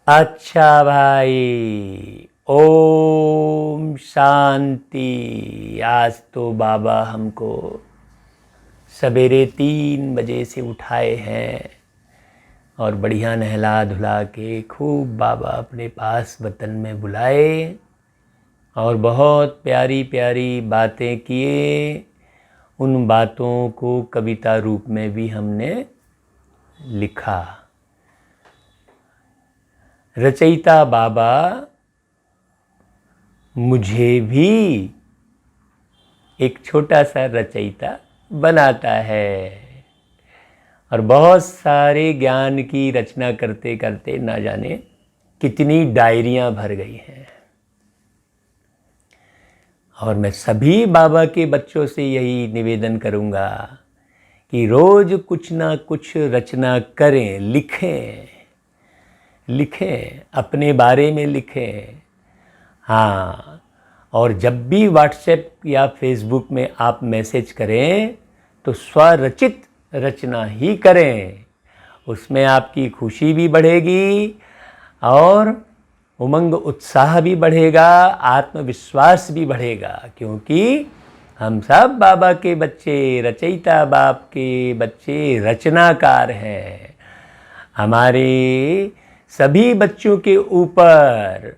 अच्छा भाई, ओम शांति। आज तो बाबा हमको सवेरे 3 बजे से उठाए हैं और बढ़िया नहला धुला के खूब बाबा अपने पास वतन में बुलाए और बहुत प्यारी प्यारी बातें किए। उन बातों को कविता रूप में भी हमने लिखा। रचयिता बाबा मुझे भी एक छोटा सा रचयिता बनाता है और बहुत सारे ज्ञान की रचना करते करते ना जाने कितनी डायरियां भर गई हैं। और मैं सभी बाबा के बच्चों से यही निवेदन करूंगा कि रोज कुछ ना कुछ रचना करें, लिखें, अपने बारे में लिखें। हाँ, और जब भी व्हाट्सएप या फेसबुक में आप मैसेज करें तो स्वरचित रचना ही करें। उसमें आपकी खुशी भी बढ़ेगी और उमंग उत्साह भी बढ़ेगा, आत्मविश्वास भी बढ़ेगा, क्योंकि हम सब बाबा के बच्चे, रचयिता बाप के बच्चे रचनाकार हैं। हमारे सभी बच्चों के ऊपर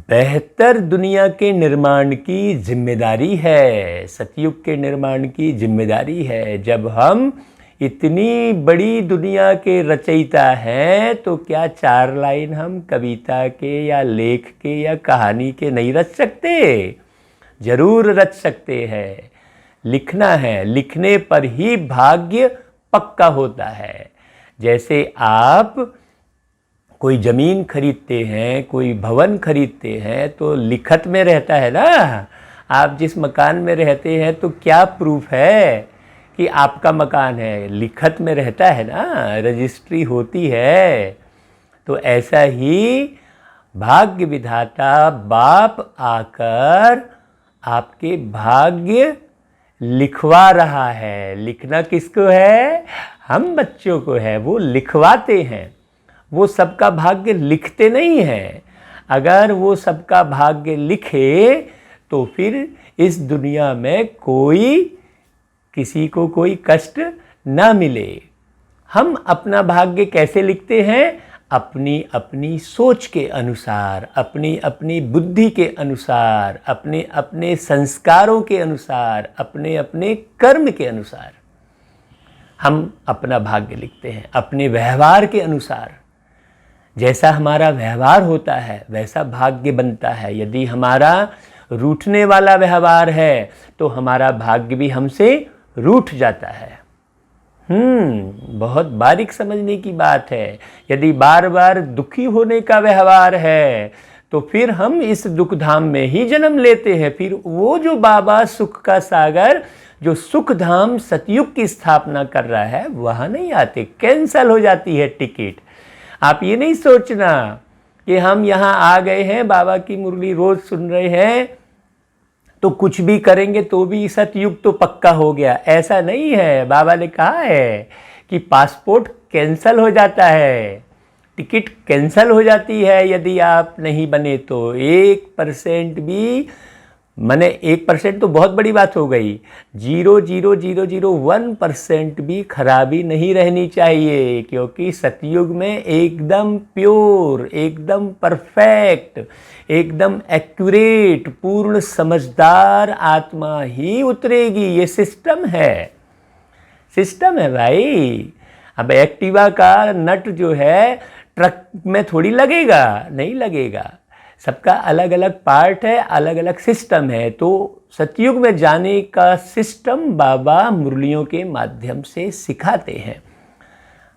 बेहतर दुनिया के निर्माण की जिम्मेदारी है, सतयुग के निर्माण की जिम्मेदारी है। जब हम इतनी बड़ी दुनिया के रचयिता हैं तो क्या 4 लाइन हम कविता के या लेख के या कहानी के नहीं रच सकते? जरूर रच सकते हैं। लिखना है, लिखने पर ही भाग्य पक्का होता है। जैसे आप कोई ज़मीन खरीदते हैं, कोई भवन खरीदते हैं तो लिखत में रहता है ना। आप जिस मकान में रहते हैं तो क्या प्रूफ है कि आपका मकान है? लिखत में रहता है ना, रजिस्ट्री होती है। तो ऐसा ही भाग्य विधाता बाप आकर आपके भाग्य लिखवा रहा है। लिखना किसको है? हम बच्चों को है। वो लिखवाते हैं, वो सबका भाग्य लिखते नहीं हैं। अगर वो सबका भाग्य लिखे तो फिर इस दुनिया में किसी को कोई कष्ट ना मिले। हम अपना भाग्य कैसे लिखते हैं? अपनी अपनी सोच के अनुसार, अपनी अपनी बुद्धि के अनुसार, अपने अपने संस्कारों के अनुसार, अपने अपने कर्म के अनुसार हम अपना भाग्य लिखते हैं। अपने व्यवहार के अनुसार, जैसा हमारा व्यवहार होता है वैसा भाग्य बनता है। यदि हमारा रूठने वाला व्यवहार है तो हमारा भाग्य भी हमसे रूठ जाता है। बहुत बारीक समझने की बात है। यदि बार बार दुखी होने का व्यवहार है तो फिर हम इस दुख धाम में ही जन्म लेते हैं। फिर वो जो बाबा सुख का सागर, जो सुख धाम सतयुग की स्थापना कर रहा है, वहाँ नहीं आते। कैंसल हो जाती है टिकट। आप ये नहीं सोचना कि हम यहाँ आ गए हैं, बाबा की मुरली रोज सुन रहे हैं तो कुछ भी करेंगे तो भी सतयुग तो पक्का हो गया। ऐसा नहीं है। बाबा ने कहा है कि पासपोर्ट कैंसल हो जाता है, टिकट कैंसल हो जाती है यदि आप नहीं बने तो। 1% भी, मैंने 1% तो बहुत बड़ी बात हो गई, 0.0001% भी खराबी नहीं रहनी चाहिए, क्योंकि सतयुग में एकदम प्योर, एकदम परफेक्ट, एकदम एक्यूरेट, पूर्ण समझदार आत्मा ही उतरेगी। ये सिस्टम है भाई। अब एक्टिवा का नट जो है ट्रक में थोड़ी लगेगा, नहीं लगेगा। सबका अलग अलग पार्ट है, अलग अलग सिस्टम है। तो सतयुग में जाने का सिस्टम बाबा मुरलियों के माध्यम से सिखाते हैं।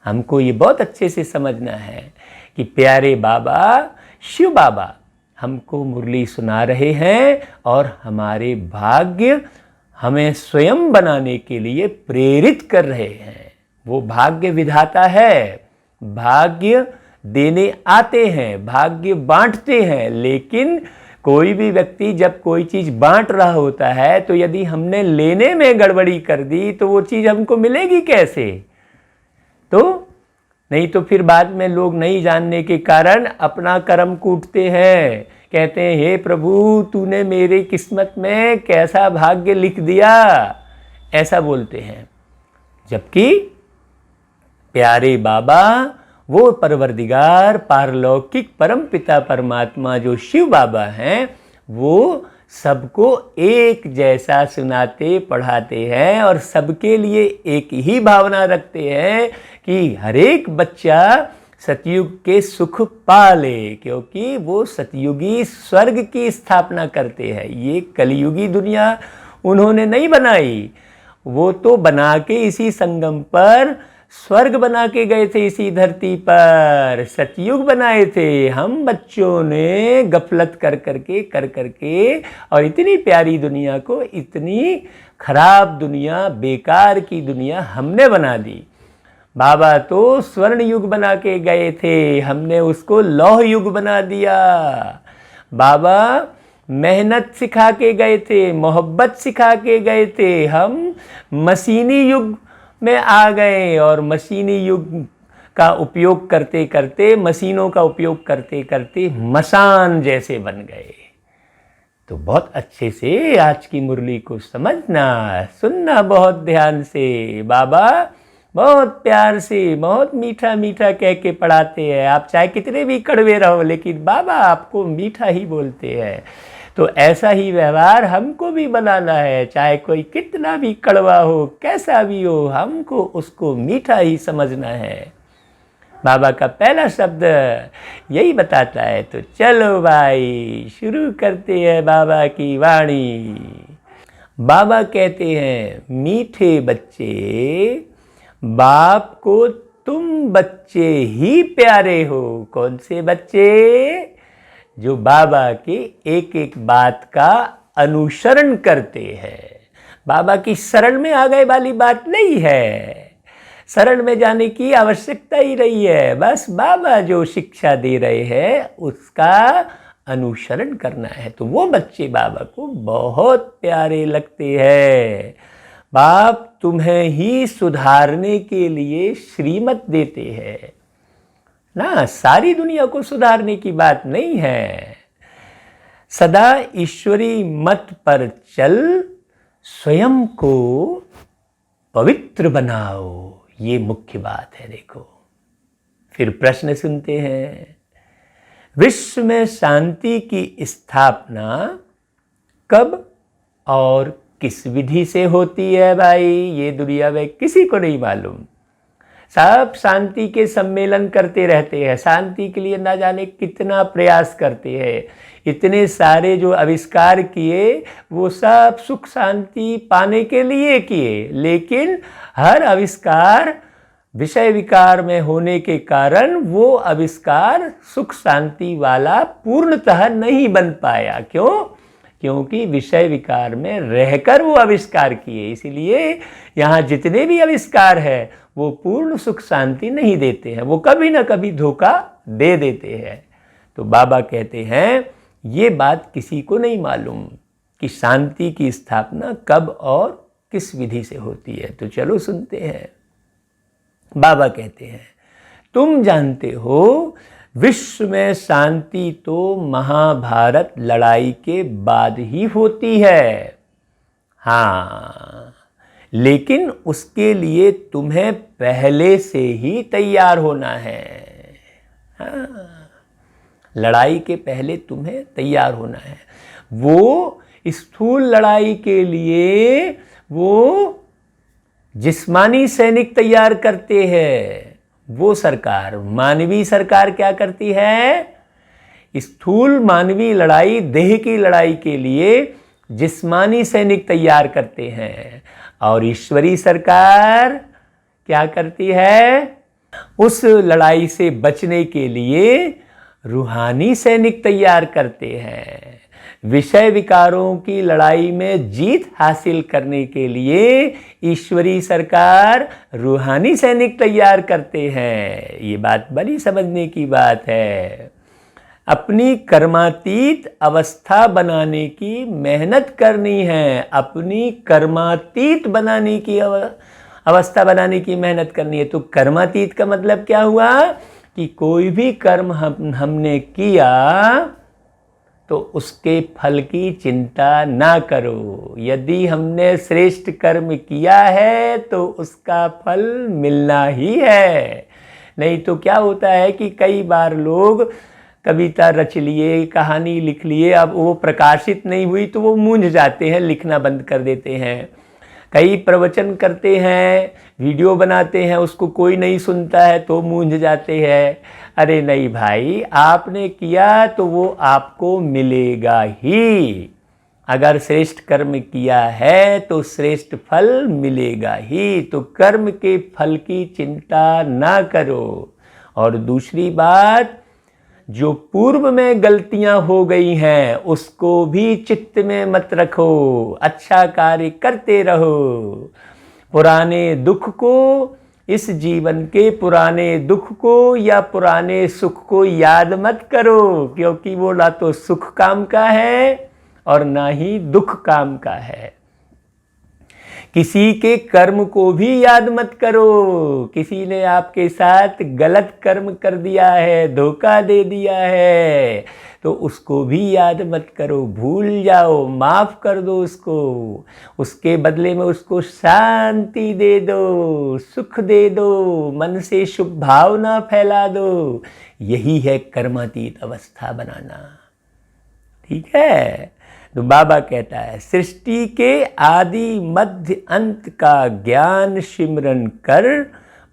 हमको ये बहुत अच्छे से समझना है कि प्यारे बाबा, शिव बाबा हमको मुरली सुना रहे हैं और हमारे भाग्य हमें स्वयं बनाने के लिए प्रेरित कर रहे हैं। वो भाग्य विधाता है, भाग्य देने आते हैं, भाग्य बांटते हैं। लेकिन कोई भी व्यक्ति जब कोई चीज़ बांट रहा होता है तो यदि हमने लेने में गड़बड़ी कर दी तो वो चीज़ हमको मिलेगी कैसे? तो नहीं तो फिर बाद में लोग नहीं जानने के कारण अपना कर्म कूटते हैं, कहते हैं हे प्रभु तूने मेरी किस्मत में कैसा भाग्य लिख दिया, ऐसा बोलते हैं। जबकि प्यारे बाबा वो परवरदिगार पारलौकिक परमपिता परमात्मा जो शिव बाबा हैं, वो सबको एक जैसा सुनाते पढ़ाते हैं और सबके लिए एक ही भावना रखते हैं कि हर एक बच्चा सतयुग के सुख पाले, क्योंकि वो सतयुगी स्वर्ग की स्थापना करते हैं। ये कलयुगी दुनिया उन्होंने नहीं बनाई, वो तो बना के इसी संगम पर स्वर्ग बना के गए थे, इसी धरती पर सतयुग बनाए थे। हम बच्चों ने गफलत कर करके और इतनी प्यारी दुनिया को इतनी खराब दुनिया, बेकार की दुनिया हमने बना दी। बाबा तो स्वर्ण युग बना के गए थे, हमने उसको लौह युग बना दिया। बाबा मेहनत सिखा के गए थे, मोहब्बत सिखा के गए थे, हम मशीनी युग में आ गए और मशीनी युग का उपयोग करते करते, मशीनों का उपयोग करते करते मसान जैसे बन गए। तो बहुत अच्छे से आज की मुरली को समझना, सुनना बहुत ध्यान से। बाबा बहुत प्यार से, बहुत मीठा मीठा कह के पढ़ाते हैं। आप चाहे कितने भी कड़वे रहो, लेकिन बाबा आपको मीठा ही बोलते हैं। तो ऐसा ही व्यवहार हमको भी बनाना है, चाहे कोई कितना भी कड़वा हो, कैसा भी हो, हमको उसको मीठा ही समझना है। बाबा का पहला शब्द यही बताता है। तो चलो भाई शुरू करते हैं बाबा की वाणी। बाबा कहते हैं, मीठे बच्चे बाप को तुम बच्चे ही प्यारे हो। कौन से बच्चे? जो बाबा की एक एक बात का अनुसरण करते हैं। बाबा की शरण में आ गए वाली बात नहीं है, शरण में जाने की आवश्यकता ही नहीं है। बस बाबा जो शिक्षा दे रहे हैं उसका अनुसरण करना है। तो वो बच्चे बाबा को बहुत प्यारे लगते हैं। बाप तुम्हें ही सुधारने के लिए श्रीमत देते हैं ना, सारी दुनिया को सुधारने की बात नहीं है। सदा ईश्वरी मत पर चल, स्वयं को पवित्र बनाओ, ये मुख्य बात है। देखो फिर प्रश्न सुनते हैं। विश्व में शांति की स्थापना कब और किस विधि से होती है भाई? ये दुनिया में किसी को नहीं मालूम। सब शांति के सम्मेलन करते रहते हैं, शांति के लिए ना जाने कितना प्रयास करते हैं। इतने सारे जो आविष्कार किए वो सब सुख शांति पाने के लिए किए, लेकिन हर आविष्कार विषय विकार में होने के कारण वो आविष्कार सुख शांति वाला पूर्णतः नहीं बन पाया। क्यों? क्योंकि विषय विकार में रहकर वो आविष्कार किए। इसलिए यहाँ जितने भी आविष्कार है वो पूर्ण सुख शांति नहीं देते हैं, वो कभी ना कभी धोखा दे देते हैं। तो बाबा कहते हैं ये बात किसी को नहीं मालूम कि शांति की स्थापना कब और किस विधि से होती है। तो चलो सुनते हैं। बाबा कहते हैं, तुम जानते हो विश्व में शांति तो महाभारत लड़ाई के बाद ही होती है। हाँ, लेकिन उसके लिए तुम्हें पहले से ही तैयार होना है। हाँ, लड़ाई के पहले तुम्हें तैयार होना है। वो स्थूल लड़ाई के लिए वो जिस्मानी सैनिक तैयार करते हैं। वो सरकार, मानवीय सरकार क्या करती है? स्थूल मानवीय लड़ाई, देह की लड़ाई के लिए जिस्मानी सैनिक तैयार करते हैं। और ईश्वरी सरकार क्या करती है? उस लड़ाई से बचने के लिए रूहानी सैनिक तैयार करते हैं। विषय विकारों की लड़ाई में जीत हासिल करने के लिए ईश्वरी सरकार रूहानी सैनिक तैयार करते हैं। ये बात बड़ी समझने की बात है। अपनी कर्मातीत अवस्था बनाने की मेहनत करनी है। अपनी कर्मातीत बनाने की अवस्था बनाने की मेहनत करनी है। तो कर्मातीत का मतलब क्या हुआ कि कोई भी कर्म हमने किया तो उसके फल की चिंता ना करो। यदि हमने श्रेष्ठ कर्म किया है तो उसका फल मिलना ही है। नहीं तो क्या होता है कि कई बार लोग कविता रच लिए, कहानी लिख लिए, अब वो प्रकाशित नहीं हुई तो वो मूंझ जाते हैं, लिखना बंद कर देते हैं। कई प्रवचन करते हैं, वीडियो बनाते हैं, उसको कोई नहीं सुनता है तो मूंझ जाते हैं। अरे नहीं भाई, आपने किया तो वो आपको मिलेगा ही। अगर श्रेष्ठ कर्म किया है तो श्रेष्ठ फल मिलेगा ही। तो कर्म के फल की चिंता ना करो। और दूसरी बात, जो पूर्व में गलतियां हो गई हैं उसको भी चित्त में मत रखो, अच्छा कार्य करते रहो। पुराने दुख को, इस जीवन के पुराने दुख को या पुराने सुख को याद मत करो, क्योंकि वो ना तो सुख काम का है और ना ही दुख काम का है। किसी के कर्म को भी याद मत करो। किसी ने आपके साथ गलत कर्म कर दिया है, धोखा दे दिया है, तो उसको भी याद मत करो, भूल जाओ, माफ कर दो उसको। उसके बदले में उसको शांति दे दो, सुख दे दो, मन से शुभ भावना फैला दो। यही है कर्मातीत अवस्था बनाना। ठीक है। तो बाबा कहता है, सृष्टि के आदि मध्य अंत का ज्ञान सिमरन कर,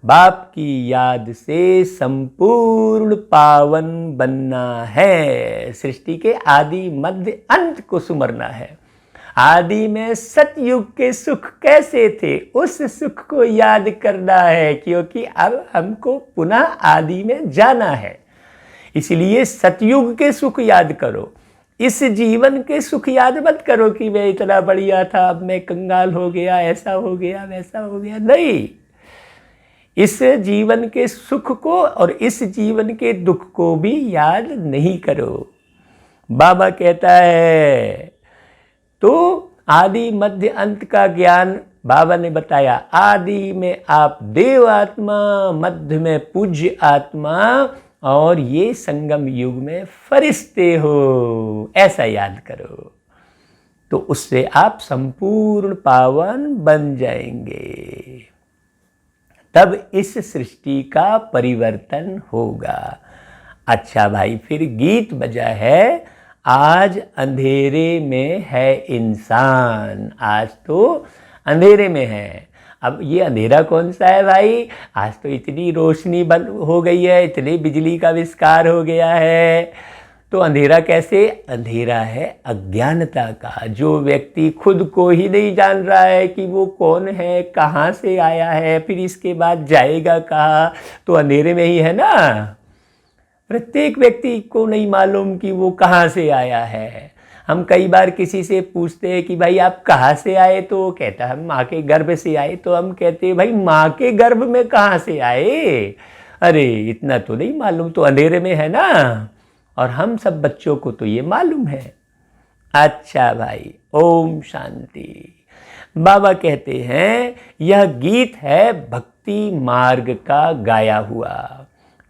बाप की याद से संपूर्ण पावन बनना है। सृष्टि के आदि मध्य अंत को सुमरना है। आदि में सतयुग के सुख कैसे थे, उस सुख को याद करना है, क्योंकि अब हमको पुनः आदि में जाना है। इसलिए सतयुग के सुख याद करो। इस जीवन के सुख याद मत करो कि मैं इतना बढ़िया था, अब मैं कंगाल हो गया, ऐसा हो गया, वैसा हो गया। नहीं, इस जीवन के सुख को और इस जीवन के दुख को भी याद नहीं करो। बाबा कहता है, तो आदि मध्य अंत का ज्ञान बाबा ने बताया। आदि में आप देव आत्मा, मध्य में पूज्य आत्मा, और ये संगम युग में फरिश्ते हो, ऐसा याद करो। तो उससे आप संपूर्ण पावन बन जाएंगे। तब इस सृष्टि का परिवर्तन होगा। अच्छा भाई, फिर गीत बजा है, आज अंधेरे में है इंसान। आज तो अंधेरे में है। अब ये अंधेरा कौन सा है भाई? आज तो इतनी रोशनी बंद हो गई है, इतनी बिजली का आविष्कार हो गया है। तो अंधेरा कैसे? अंधेरा है अज्ञानता का। जो व्यक्ति खुद को ही नहीं जान रहा है कि वो कौन है, कहाँ से आया है, फिर इसके बाद जाएगा कहाँ, तो अंधेरे में ही है ना। प्रत्येक व्यक्ति को नहीं मालूम कि वो कहाँ से आया है। हम कई बार किसी से पूछते हैं कि भाई आप कहाँ से आए, तो वो कहता है हम माँ के गर्भ से आए। तो हम कहते हैं भाई माँ के गर्भ में कहाँ से आए? अरे इतना तो नहीं मालूम, तो अंधेरे में है ना। और हम सब बच्चों को तो ये मालूम है। अच्छा भाई, ओम शांति। बाबा कहते हैं, यह गीत है भक्ति मार्ग का गाया हुआ।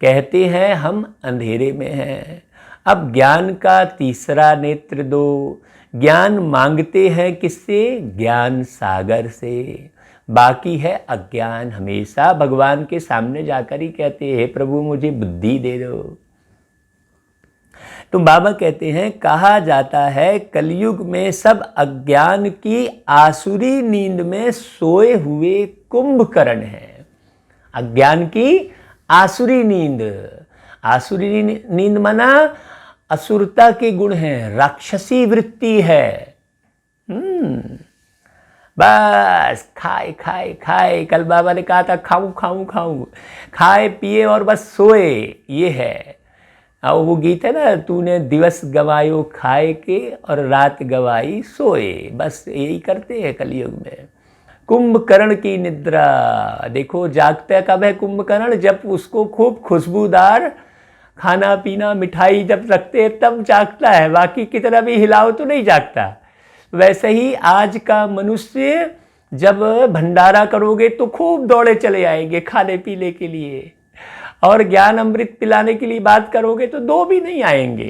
कहते हैं हम अंधेरे में हैं, अब ज्ञान का तीसरा नेत्र दो। ज्ञान मांगते हैं किससे? ज्ञान सागर से। बाकी है अज्ञान। हमेशा भगवान के सामने जाकर ही कहते हैं, हे प्रभु मुझे बुद्धि दे दो। तो बाबा कहते हैं, कहा जाता है कलयुग में सब अज्ञान की आसुरी नींद में सोए हुए कुंभकर्ण हैं। अज्ञान की आसुरी नींद। आसुरी नींद माना असुरता के गुण हैं, राक्षसी वृत्ति है। बस खाए खाए खाए। कल बाबा ने कहा था खाऊं खाऊं खाऊं, खाए पिए और बस सोए, ये है। और वो गीत है ना, तूने दिवस गवायो खाए के और रात गवाई सोए। बस यही करते हैं कलयुग में। कुंभकर्ण की निद्रा देखो, जागता कब है कुंभकर्ण? जब उसको खूब खुशबूदार खाना पीना मिठाई जब रखते हैं तब जागता है, बाकी कितना भी हिलाओ तो नहीं जागता। वैसे ही आज का मनुष्य जब भंडारा करोगे तो खूब दौड़े चले आएंगे खाने पीने के लिए, और ज्ञान अमृत पिलाने के लिए बात करोगे तो दो भी नहीं आएंगे।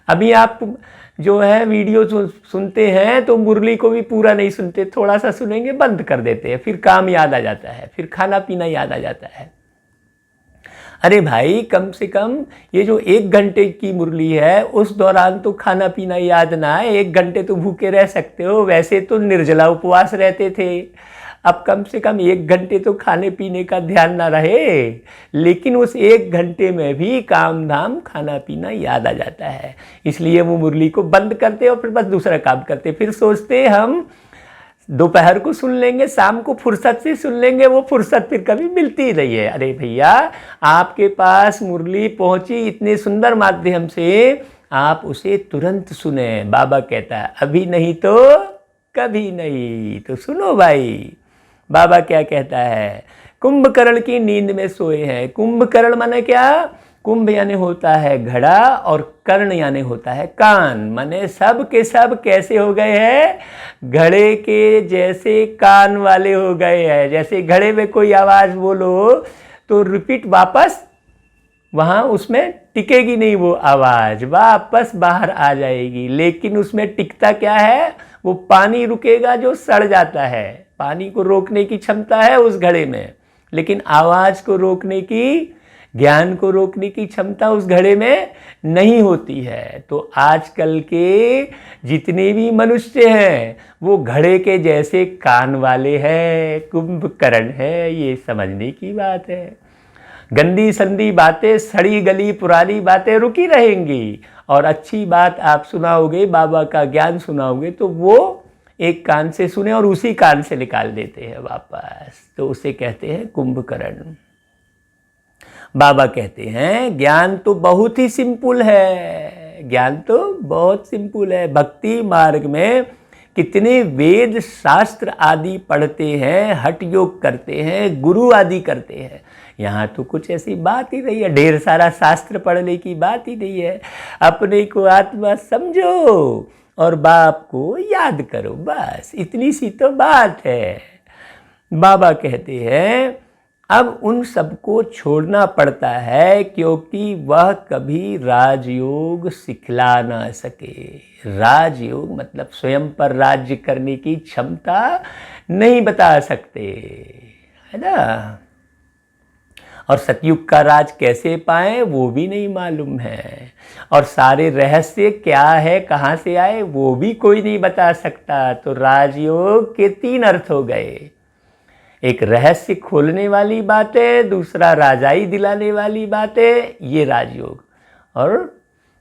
अभी आप जो है वीडियो सुनते हैं तो मुरली को भी पूरा नहीं सुनते, थोड़ा सा सुनेंगे बंद कर देते हैं, फिर काम याद आ जाता है, फिर खाना पीना याद आ जाता है। अरे भाई कम से कम ये जो 1 घंटे की मुरली है उस दौरान तो खाना पीना याद ना आए, 1 घंटे तो भूखे रह सकते हो, वैसे तो निर्जला उपवास रहते थे, अब कम से कम 1 घंटे तो खाने पीने का ध्यान ना रहे, लेकिन उस 1 घंटे में भी काम धाम खाना पीना याद आ जाता है, इसलिए वो मुरली को बंद करते और फिर बस दूसरा काम करते, फिर सोचते हम दोपहर को सुन लेंगे, शाम को फुर्सत से सुन लेंगे, वो फुर्सत फिर कभी मिलती नहीं है। अरे भैया आपके पास मुरली पहुंची इतने सुंदर माध्यम से, आप उसे तुरंत सुने। बाबा कहता है अभी नहीं तो कभी नहीं, तो सुनो भाई। बाबा क्या कहता है, कुंभकर्ण की नींद में सोए हैं। कुंभकर्ण माने क्या, कुंभ यानी होता है घड़ा और कर्ण यानी होता है कान, माने सब के सब कैसे हो गए हैं, घड़े के जैसे कान वाले हो गए हैं। जैसे घड़े में कोई आवाज़ बोलो तो रिपीट वापस वहाँ उसमें टिकेगी नहीं, वो आवाज़ वापस बाहर आ जाएगी, लेकिन उसमें टिकता क्या है, वो पानी रुकेगा जो सड़ जाता है, पानी को रोकने की क्षमता है उस घड़े में, लेकिन आवाज़ को रोकने की, ज्ञान को रोकने की क्षमता उस घड़े में नहीं होती है। तो आजकल के जितने भी मनुष्य हैं वो घड़े के जैसे कान वाले हैं, कुंभकर्ण है, ये समझने की बात है। गंदी संदी बातें, सड़ी गली पुरानी बातें रुकी रहेंगी, और अच्छी बात आप सुनाओगे, बाबा का ज्ञान सुनाओगे तो वो एक कान से सुने और उसी कान से निकाल देते हैं वापस, तो उसे कहते हैं कुंभकर्ण। बाबा कहते हैं ज्ञान तो बहुत ही सिंपल है, ज्ञान तो बहुत सिंपल है। भक्ति मार्ग में कितने वेद शास्त्र आदि पढ़ते हैं, हठ योग करते हैं, गुरु आदि करते हैं, यहाँ तो कुछ ऐसी बात ही नहीं है, ढेर सारा शास्त्र पढ़ने की बात ही नहीं है। अपने को आत्मा समझो और बाप को याद करो, बस इतनी सी तो बात है। बाबा कहते हैं अब उन सबको छोड़ना पड़ता है क्योंकि वह कभी राजयोग सिखला ना सके। राजयोग मतलब स्वयं पर राज्य करने की क्षमता नहीं बता सकते, है ना। और सतयुग का राज कैसे पाएं वो भी नहीं मालूम है, और सारे रहस्य क्या है, कहाँ से आए वो भी कोई नहीं बता सकता। तो राजयोग के 3 अर्थ हो गए, एक रहस्य खोलने वाली बात है, दूसरा राजाई दिलाने वाली बात है, ये राजयोग, और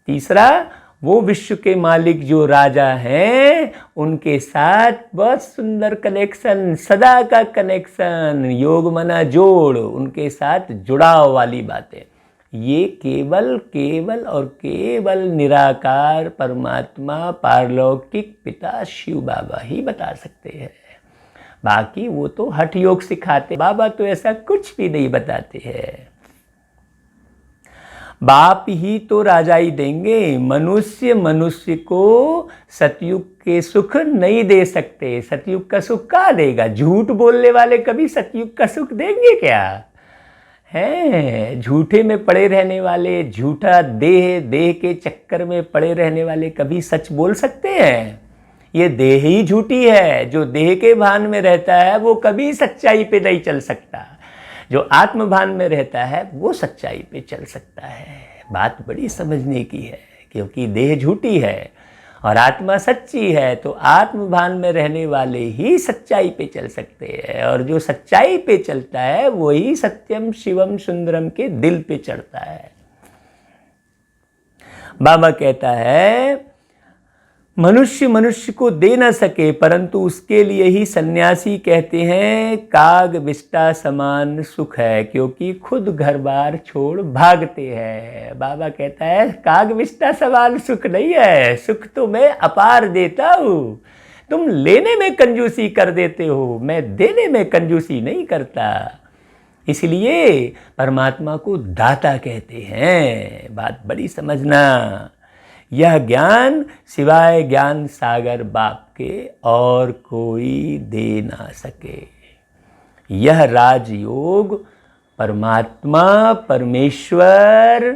तीसरा वो विश्व के मालिक जो राजा हैं उनके साथ बहुत सुंदर कनेक्शन, सदा का कनेक्शन, योग मना जोड़, उनके साथ जुड़ाव वाली बातें। ये केवल केवल और केवल निराकार परमात्मा पारलौकिक पिता शिव बाबा ही बता सकते हैं, बाकी वो तो हठ योग सिखाते, बाबा तो ऐसा कुछ भी नहीं बताते हैं। बाप ही तो राजाई देंगे, मनुष्य मनुष्य को सतयुग के सुख नहीं दे सकते। सतयुग का सुख कहाँ देगा, झूठ बोलने वाले कभी सतयुग का सुख देंगे क्या, हैं झूठे में पड़े रहने वाले, झूठा देह के चक्कर में पड़े रहने वाले कभी सच बोल सकते हैं। ये देह ही झूठी है, जो देह के भान में रहता है वो कभी सच्चाई पे नहीं चल सकता, जो आत्म भान में रहता है वो सच्चाई पे चल सकता है। बात बड़ी समझने की है, क्योंकि देह झूठी है और आत्मा सच्ची है, तो आत्म भान में रहने वाले ही सच्चाई पे चल सकते हैं, और जो सच्चाई पे चलता है वही सत्यम शिवम सुंदरम के दिल पे चढ़ता है। बाबा कहता है मनुष्य मनुष्य को दे न सके, परंतु उसके लिए ही सन्यासी कहते हैं काग विष्टा समान सुख है, क्योंकि खुद घर बार छोड़ भागते हैं। बाबा कहता है काग विष्टा समान सुख नहीं है, सुख तो मैं अपार देता हूँ, तुम लेने में कंजूसी कर देते हो, मैं देने में कंजूसी नहीं करता, इसलिए परमात्मा को दाता कहते हैं। बात बड़ी समझना, यह ज्ञान सिवाय ज्ञान सागर बाप आपके और कोई दे ना सके। यह राजयोग परमात्मा, परमेश्वर,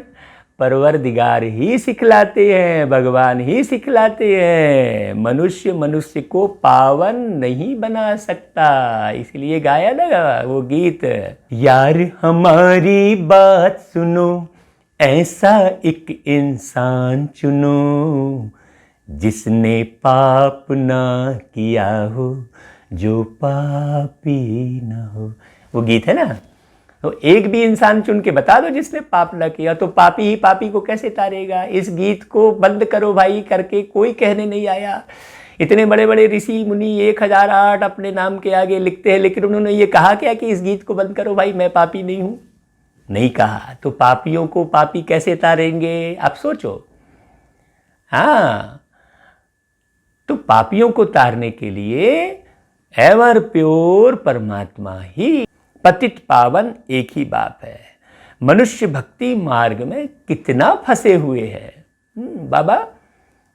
परवरदिगार ही सिखलाते हैं, भगवान ही सिखलाते हैं। मनुष्य मनुष्य को पावन नहीं बना सकता। इसलिए गाया ना वो गीत, यार हमारी बात सुनो, ऐसा एक इंसान चुनो, जिसने पाप ना किया हो, जो पापी ना हो। वो गीत है ना। तो एक भी इंसान चुन के बता दो जिसने पाप ना किया, तो पापी ही पापी को कैसे तारेगा। इस गीत को बंद करो भाई करके कोई कहने नहीं आया। इतने बड़े बड़े ऋषि मुनि 1008 अपने नाम के आगे लिखते हैं, लेकिन उन्होंने ये कहा क्या कि इस गीत को बंद करो भाई, मैं पापी नहीं हूं? नहीं कहा। तो पापियों को पापी कैसे तारेंगे, आप सोचो। हाँ, तो पापियों को तारने के लिए एवर प्योर परमात्मा ही, पतित पावन एक ही बाप है। मनुष्य भक्ति मार्ग में कितना फंसे हुए हैं। बाबा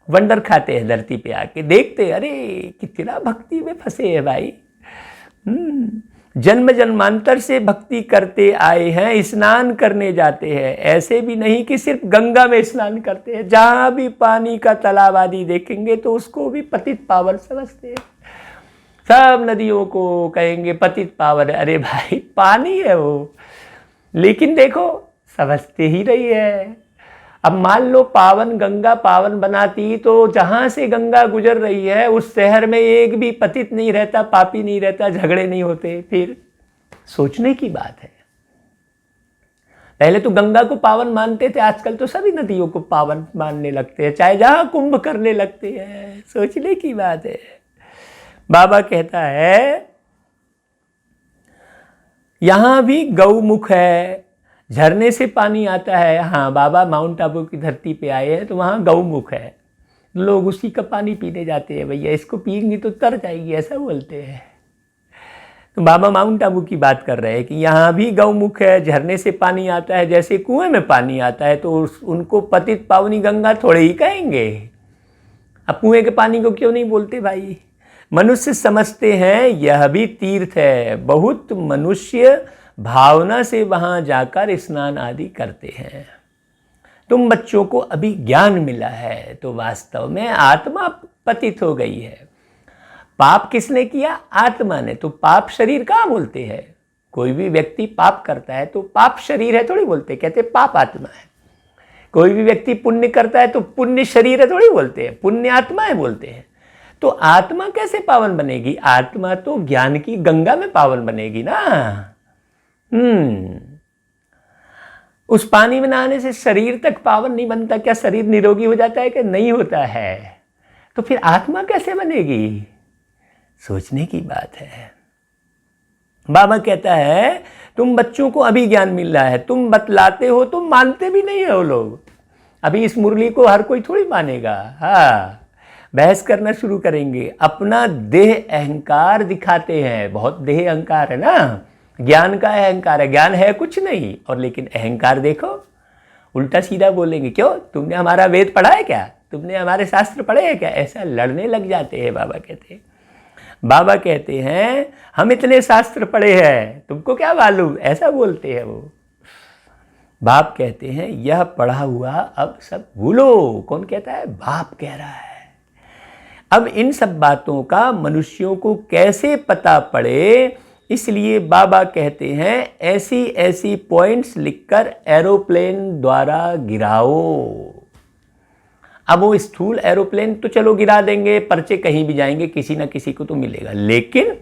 वंडर खाते हैं धरती पे आके, देखते अरे कितना भक्ति में फंसे हैं भाई। जन्म जन्मांतर से भक्ति करते आए हैं, स्नान करने जाते हैं। ऐसे भी नहीं कि सिर्फ गंगा में स्नान करते हैं, जहां भी पानी का तालाब आदि देखेंगे तो उसको भी पतित पावन समझते हैं। सब नदियों को कहेंगे पतित पावन। अरे भाई पानी है वो, लेकिन देखो समझते ही नहीं है। अब मान लो पावन गंगा पावन बनाती तो जहां से गंगा गुजर रही है उस शहर में एक भी पतित नहीं रहता, पापी नहीं रहता, झगड़े नहीं होते। फिर सोचने की बात है। पहले तो गंगा को पावन मानते थे, आजकल तो सभी नदियों को पावन मानने लगते हैं, चाहे जहां कुंभ करने लगते हैं। सोचने की बात है। बाबा कहता है यहां भी गौमुख है, झरने से पानी आता है। हाँ, बाबा माउंट आबू की धरती पे आए हैं तो वहाँ गौमुख है, लोग उसी का पानी पीने जाते हैं। भैया इसको पिएंगे तो तर जाएगी, ऐसा बोलते हैं। तो बाबा माउंट आबू की बात कर रहे हैं कि यहाँ भी गौमुख है, झरने से पानी आता है, जैसे कुएं में पानी आता है। तो उनको पतित पावनी गंगा थोड़े ही कहेंगे। अब कुएं के पानी को क्यों नहीं बोलते भाई। मनुष्य समझते हैं यह भी तीर्थ है। बहुत मनुष्य भावना से वहां जाकर स्नान आदि करते हैं। तुम बच्चों को अभी ज्ञान मिला है तो वास्तव में आत्मा पतित हो गई है। पाप किसने किया? आत्मा ने। तो पाप शरीर कहाँ बोलते हैं? कोई भी व्यक्ति पाप करता है तो पाप शरीर है थोड़ी बोलते, कहते पाप आत्मा है। कोई भी व्यक्ति पुण्य करता है तो पुण्य शरीर है थोड़ी बोलते हैं, पुण्य आत्मा है बोलते हैं। तो आत्मा कैसे पावन बनेगी? आत्मा तो ज्ञान की गंगा में पावन बनेगी ना। उस पानी में नहाने से शरीर तक पावन नहीं बनता क्या? शरीर निरोगी हो जाता है कि नहीं होता है? तो फिर आत्मा कैसे बनेगी? सोचने की बात है। बाबा कहता है तुम बच्चों को अभी ज्ञान मिल रहा है, तुम बतलाते हो, तुम मानते भी नहीं है वो लोग। अभी इस मुरली को हर कोई थोड़ी मानेगा। हाँ, बहस करना शुरू करेंगे, अपना देह अहंकार दिखाते हैं। बहुत देह अहंकार है ना, ज्ञान का अहंकार है। ज्ञान है कुछ नहीं, और लेकिन अहंकार देखो, उल्टा सीधा बोलेंगे। क्यों? तुमने हमारा वेद पढ़ा है क्या? तुमने हमारे शास्त्र पढ़े हैं क्या? ऐसा लड़ने लग जाते हैं। बाबा कहते हैं, बाबा कहते हैं हम इतने शास्त्र पढ़े हैं, तुमको क्या मालूम? ऐसा बोलते हैं वो। बाप कहते हैं यह पढ़ा हुआ अब सब भूलो। कौन कहता है? बाप कह रहा है। अब इन सब बातों का मनुष्यों को कैसे पता पड़े, इसलिए बाबा कहते हैं ऐसी ऐसी पॉइंट्स लिखकर एरोप्लेन द्वारा गिराओ। अब वो स्थूल एरोप्लेन तो चलो गिरा देंगे, पर्चे कहीं भी जाएंगे, किसी ना किसी को तो मिलेगा, लेकिन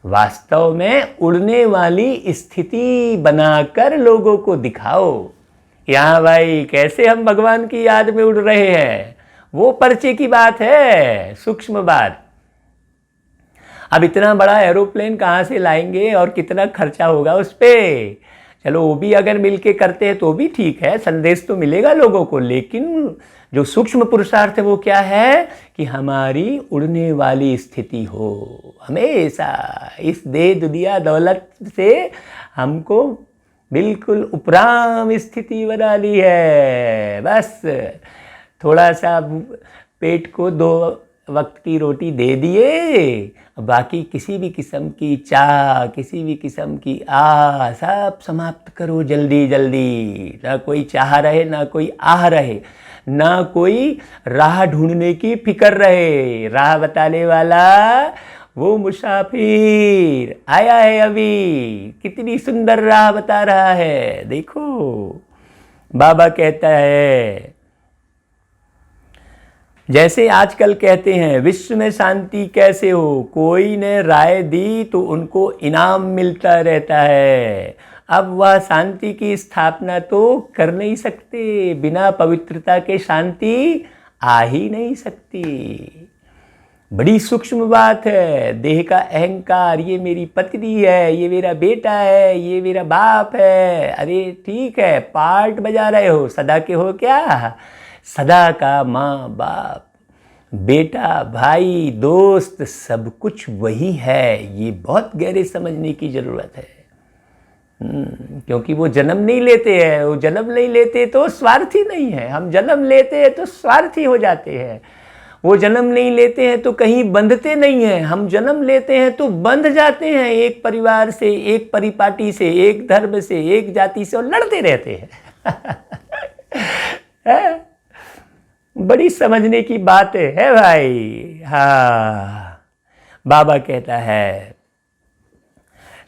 वास्तव में उड़ने वाली स्थिति बनाकर लोगों को दिखाओ। यहाँ भाई कैसे हम भगवान की याद में उड़ रहे हैं, वो पर्चे की बात है, सूक्ष्म बात। अब इतना बड़ा एरोप्लेन कहाँ से लाएंगे और कितना खर्चा होगा उस पर? चलो वो भी अगर मिलके करते हैं तो भी ठीक है, संदेश तो मिलेगा लोगों को। लेकिन जो सूक्ष्म पुरुषार्थ है वो क्या है कि हमारी उड़ने वाली स्थिति हो। हमेशा इस देह दुनिया दौलत से हमको बिल्कुल उपराम स्थिति बना ली है। बस थोड़ा सा पेट को 2 वक्त की रोटी दे दिए, बाकी किसी भी किस्म की चाह, किसी भी किस्म की आह सब समाप्त करो जल्दी जल्दी। ना कोई चाह रहे, ना कोई आह रहे, ना कोई राह ढूंढने की फिक्र रहे। राह बताने वाला वो मुसाफिर आया है अभी, कितनी सुंदर राह बता रहा है। देखो बाबा कहता है, जैसे आजकल कहते हैं विश्व में शांति कैसे हो, कोई ने राय दी तो उनको इनाम मिलता रहता है। अब वह शांति की स्थापना तो कर नहीं सकते, बिना पवित्रता के शांति आ ही नहीं सकती। बड़ी सूक्ष्म बात है। देह का अहंकार, ये मेरी पत्नी है, ये मेरा बेटा है, ये मेरा बाप है। अरे ठीक है, पार्ट बजा रहे हो, सदा के हो क्या? सदा का माँ बाप, बेटा, भाई, दोस्त, सब कुछ वही है। ये बहुत गहरे समझने की ज़रूरत है। क्योंकि वो जन्म नहीं लेते हैं। वो जन्म नहीं लेते तो स्वार्थी नहीं है। हम जन्म लेते हैं तो स्वार्थी हो जाते हैं। वो जन्म नहीं लेते हैं तो कहीं बंधते नहीं हैं। हम जन्म लेते हैं तो बंध जाते हैं, एक परिवार से, एक परिपाटी से, एक धर्म से, एक जाति से, और लड़ते रहते हैं। बड़ी समझने की बात है भाई। हाँ, बाबा कहता है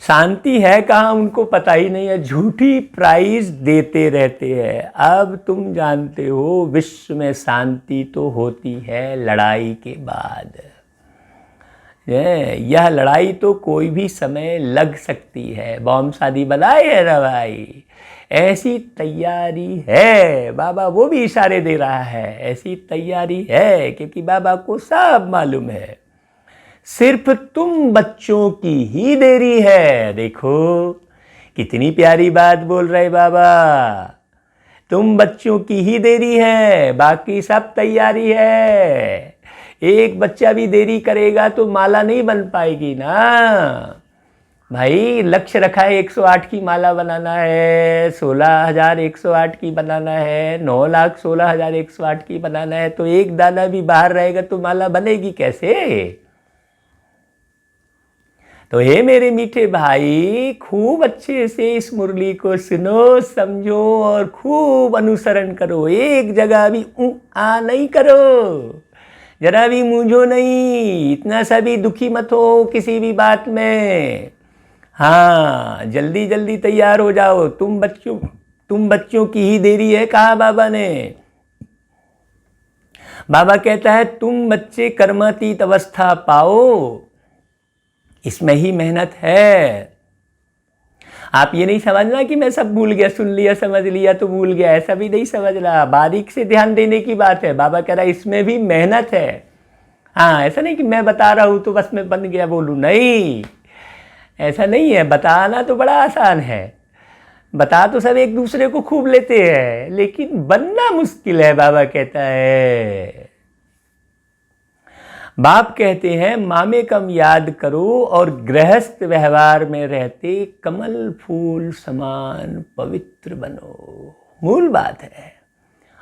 शांति है कहाँ उनको पता ही नहीं है, झूठी प्राइज देते रहते हैं। अब तुम जानते हो विश्व में शांति तो होती है लड़ाई के बाद। यह लड़ाई तो कोई भी समय लग सकती है। बॉम्ब शादी बनाए है ना भाई, ऐसी तैयारी है। बाबा वो भी इशारे दे रहा है, ऐसी तैयारी है, क्योंकि बाबा को सब मालूम है। सिर्फ तुम बच्चों की ही देरी है। देखो कितनी प्यारी बात बोल रहे बाबा। तुम बच्चों की ही देरी है, बाकी सब तैयारी है। एक बच्चा भी देरी करेगा तो माला नहीं बन पाएगी ना भाई। लक्ष्य रखा है 108 की माला बनाना है, 16,108 की बनाना है, 9,16,108 की बनाना है, तो एक दाना भी बाहर रहेगा तो माला बनेगी कैसे? तो हे मेरे मीठे भाई, खूब अच्छे से इस मुरली को सुनो, समझो और खूब अनुसरण करो। एक जगह भी आ नहीं करो, जरा भी मूंझो नहीं, इतना सा भी दुखी मत हो किसी भी बात में। हाँ, जल्दी जल्दी तैयार हो जाओ। तुम बच्चों की ही देरी है, कहा बाबा ने। बाबा कहता है तुम बच्चे कर्मातीत अवस्था पाओ, इसमें ही मेहनत है। आप ये नहीं समझना कि मैं सब भूल गया, सुन लिया, समझ लिया तो भूल गया, ऐसा भी नहीं समझना। बारीक से ध्यान देने की बात है। बाबा कह रहा है इसमें भी मेहनत है। हाँ, ऐसा नहीं कि मैं बता रहा हूँ तो बस मैं बन गया बोलूँ, नहीं, ऐसा नहीं है। बताना तो बड़ा आसान है, बता तो सब एक दूसरे को खूब लेते हैं, लेकिन बनना मुश्किल है। बाबा कहता है, बाप कहते हैं मामे कम याद करो और गृहस्थ व्यवहार में रहते कमल फूल समान पवित्र बनो। मूल बात है।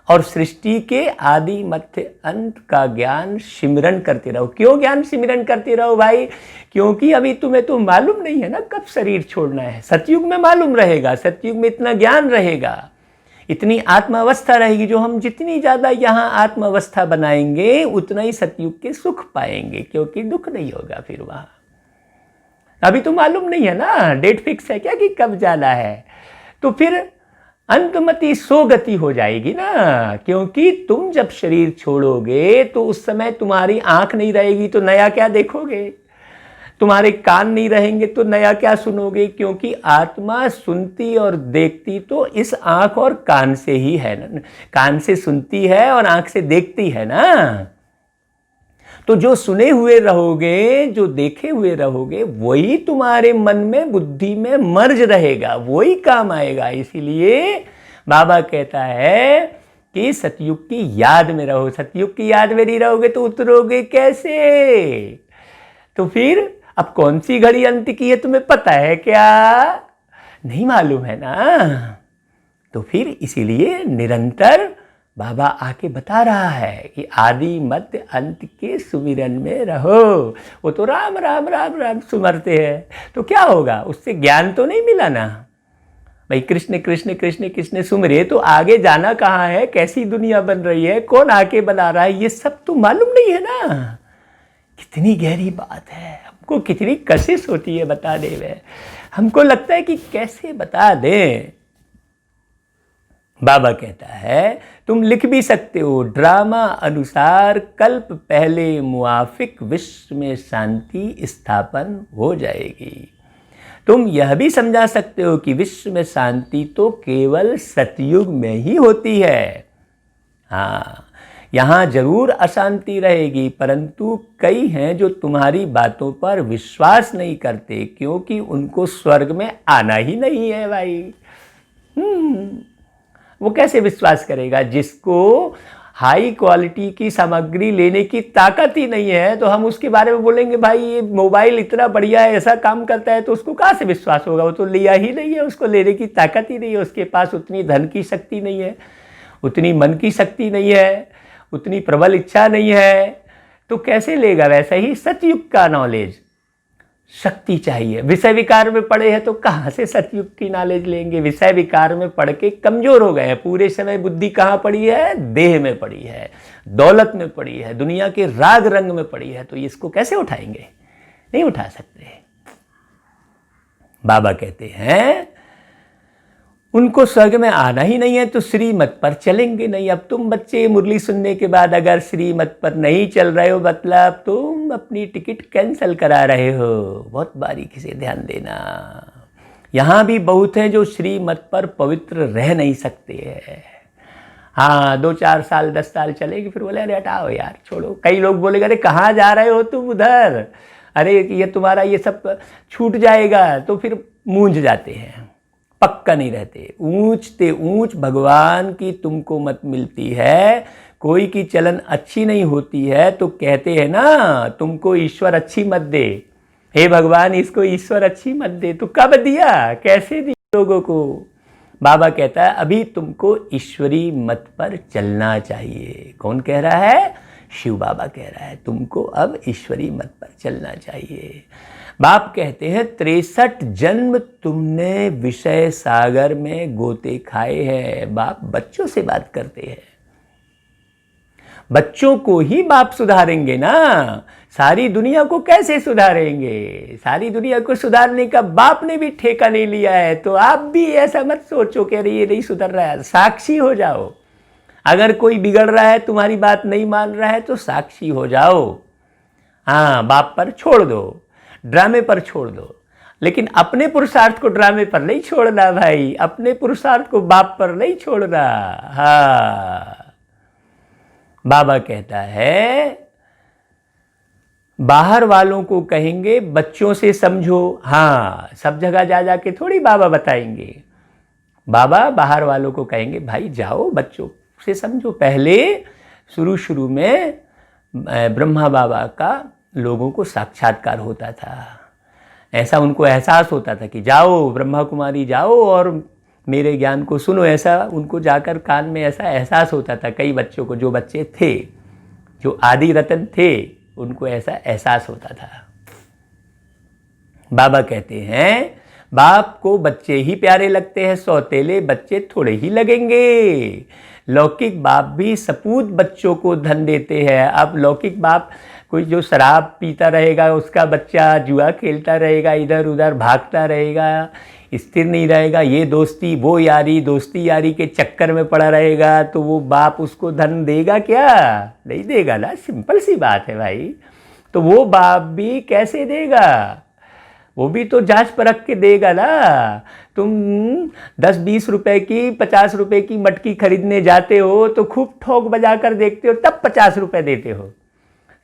और सृष्टि के आदि मध्य अंत का ज्ञान सिमरन करते रहो। क्यों ज्ञान सिमरन करते रहो भाई? क्योंकि अभी तुम्हें तो मालूम नहीं है ना कब शरीर छोड़ना है। सतयुग में मालूम रहेगा, सतयुग में इतना ज्ञान रहेगा, इतनी आत्मावस्था रहेगी। जो हम जितनी ज़्यादा यहाँ आत्मावस्था बनाएंगे उतना ही सतयुग के सुख पाएंगे, क्योंकि दुख नहीं होगा फिर वहाँ। अभी तो मालूम नहीं है ना, डेट फिक्स है क्या कि कब जाना है। तो फिर अंतमति सोगति हो जाएगी ना, क्योंकि तुम जब शरीर छोड़ोगे तो उस समय तुम्हारी आंख नहीं रहेगी तो नया क्या देखोगे, तुम्हारे कान नहीं रहेंगे तो नया क्या सुनोगे, क्योंकि आत्मा सुनती और देखती तो इस आंख और कान से ही है ना। कान से सुनती है और आंख से देखती है ना। तो जो सुने हुए रहोगे, जो देखे हुए रहोगे, वही तुम्हारे मन में, बुद्धि में मर्ज रहेगा, वही काम आएगा। इसीलिए बाबा कहता है कि सतयुग की याद में रहो। सतयुग की याद में नहीं रहोगे तो उतरोगे कैसे? तो फिर अब कौन सी घड़ी अंत की है तुम्हें पता है क्या? नहीं मालूम है ना। तो फिर इसीलिए निरंतर बाबा आके बता रहा है कि आदि मध्य अंत के सुमिरन में रहो। वो तो राम राम राम राम सुमरते हैं, तो क्या होगा, उससे ज्ञान तो नहीं मिला ना भाई। कृष्ण कृष्ण कृष्ण कृष्ण सुमरे तो आगे जाना कहाँ है, कैसी दुनिया बन रही है, कौन आके बना रहा है, ये सब तो मालूम नहीं है ना। कितनी गहरी बात है, हमको कितनी कशिश होती है बताने में। हमको लगता है कि कैसे बता दें। बाबा कहता है तुम लिख भी सकते हो, ड्रामा अनुसार कल्प पहले मुआफिक विश्व में शांति स्थापन हो जाएगी। तुम यह भी समझा सकते हो कि विश्व में शांति तो केवल सतयुग में ही होती है। हाँ, यहाँ जरूर अशांति रहेगी, परंतु कई हैं जो तुम्हारी बातों पर विश्वास नहीं करते, क्योंकि उनको स्वर्ग में आना ही नहीं है भाई। वो कैसे विश्वास करेगा जिसको हाई क्वालिटी की सामग्री लेने की ताकत ही नहीं है। तो हम उसके बारे में बोलेंगे भाई ये मोबाइल इतना बढ़िया है, ऐसा काम करता है, तो उसको कहाँ से विश्वास होगा। वो तो लिया ही नहीं है, उसको लेने की ताकत ही नहीं है, उसके पास उतनी धन की शक्ति नहीं है, उतनी मन की शक्ति नहीं है, उतनी प्रबल इच्छा नहीं है, तो कैसे लेगा। वैसे ही सतयुग का नॉलेज शक्ति चाहिए। विषय विकार में पड़े हैं तो कहाँ से सतयुग की नॉलेज लेंगे। विषय विकार में पढ़ के कमजोर हो गए हैं। पूरे समय बुद्धि कहाँ पड़ी है, देह में पड़ी है, दौलत में पड़ी है, दुनिया के राग रंग में पड़ी है, तो इसको कैसे उठाएंगे, नहीं उठा सकते। बाबा कहते हैं उनको स्वर्ग में आना ही नहीं है तो श्रीमत पर चलेंगे नहीं। अब तुम बच्चे मुरली सुनने के बाद अगर श्रीमत पर नहीं चल रहे हो, मतलब तुम अपनी टिकट कैंसिल करा रहे हो। बहुत बारीकी से ध्यान देना। यहाँ भी बहुत हैं जो श्रीमत पर पवित्र रह नहीं सकते हैं। हाँ, 2-4 साल 10 साल चलेगी, फिर बोले अरे हटाओ यार, छोड़ो। कई लोग बोलेंगे अरे कहाँ जा रहे हो तुम उधर, अरे ये तुम्हारा ये सब छूट जाएगा, तो फिर मूंझ जाते हैं, पक्का नहीं रहते। ऊंचते ऊंच भगवान की तुमको मत मिलती है, कोई की चलन अच्छी नहीं होती है तो कहते हैं ना तुमको ईश्वर अच्छी मत दे, हे भगवान इसको ईश्वर अच्छी मत दे। तो कब दिया, कैसे दिया लोगों को। बाबा कहता है अभी तुमको ईश्वरी मत पर चलना चाहिए। कौन कह रहा है, शिव बाबा कह रहा है तुमको अब ईश्वरी मत पर चलना चाहिए। बाप कहते हैं 63 जन्म तुमने विषय सागर में गोते खाए हैं। बाप बच्चों से बात करते हैं, बच्चों को ही बाप सुधारेंगे ना, सारी दुनिया को कैसे सुधारेंगे। सारी दुनिया को सुधारने का बाप ने भी ठेका नहीं लिया है, तो आप भी ऐसा मत सोचो कि अरे ये नहीं सुधर रहा है। साक्षी हो जाओ, अगर कोई बिगड़ रहा है, तुम्हारी बात नहीं मान रहा है, तो साक्षी हो जाओ। हाँ, बाप पर छोड़ दो, ड्रामे पर छोड़ दो, लेकिन अपने पुरुषार्थ को ड्रामे पर नहीं छोड़ना भाई, अपने पुरुषार्थ को बाप पर नहीं छोड़ना। हाँ, बाबा कहता है बाहर वालों को कहेंगे बच्चों से समझो। हाँ, सब जगह जा जाके थोड़ी बाबा बताएंगे। बाबा बाहर वालों को कहेंगे भाई जाओ बच्चों से समझो। पहले शुरू में ब्रह्मा बाबा का लोगों को साक्षात्कार होता था, ऐसा उनको एहसास होता था कि जाओ ब्रह्मा कुमारी जाओ और मेरे ज्ञान को सुनो, ऐसा उनको जाकर कान में ऐसा एहसास होता था। कई बच्चों को, जो बच्चे थे, जो आदि रतन थे, उनको ऐसा एहसास होता था। बाबा कहते हैं बाप को बच्चे ही प्यारे लगते हैं, सौतेले बच्चे थोड़े ही लगेंगे। लौकिक बाप भी सपूत बच्चों को धन देते हैं। अब लौकिक बाप कोई जो शराब पीता रहेगा, उसका बच्चा जुआ खेलता रहेगा, इधर उधर भागता रहेगा, स्थिर नहीं रहेगा, ये दोस्ती वो यारी, दोस्ती यारी के चक्कर में पड़ा रहेगा, तो वो बाप उसको धन देगा क्या, नहीं देगा ना। सिंपल सी बात है भाई। तो वो बाप भी कैसे देगा, वो भी तो जांच परख के देगा ना। तुम 10-20 रुपए की 50 रुपए की मटकी खरीदने जाते हो तो खूब ठोक बजा कर देखते हो, तब 50 रुपए देते हो।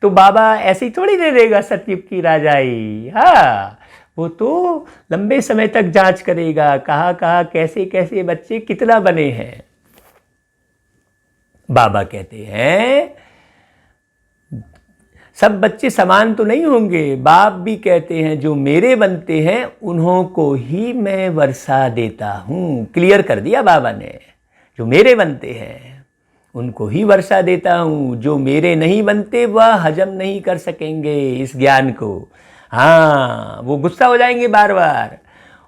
तो बाबा ऐसी थोड़ी दे देगा सतयुग की राजाई। हाँ, वो तो लंबे समय तक जांच करेगा, कहाँ कहाँ कैसे कैसे बच्चे कितना बने हैं। बाबा कहते हैं सब बच्चे समान तो नहीं होंगे। बाप भी कहते हैं जो मेरे बनते हैं उन्हों को ही मैं वर्षा देता हूँ। क्लियर कर दिया बाबा ने, जो मेरे बनते हैं उनको ही वर्षा देता हूँ। जो मेरे नहीं बनते वह हजम नहीं कर सकेंगे इस ज्ञान को। हाँ, वो गुस्सा हो जाएंगे बार बार।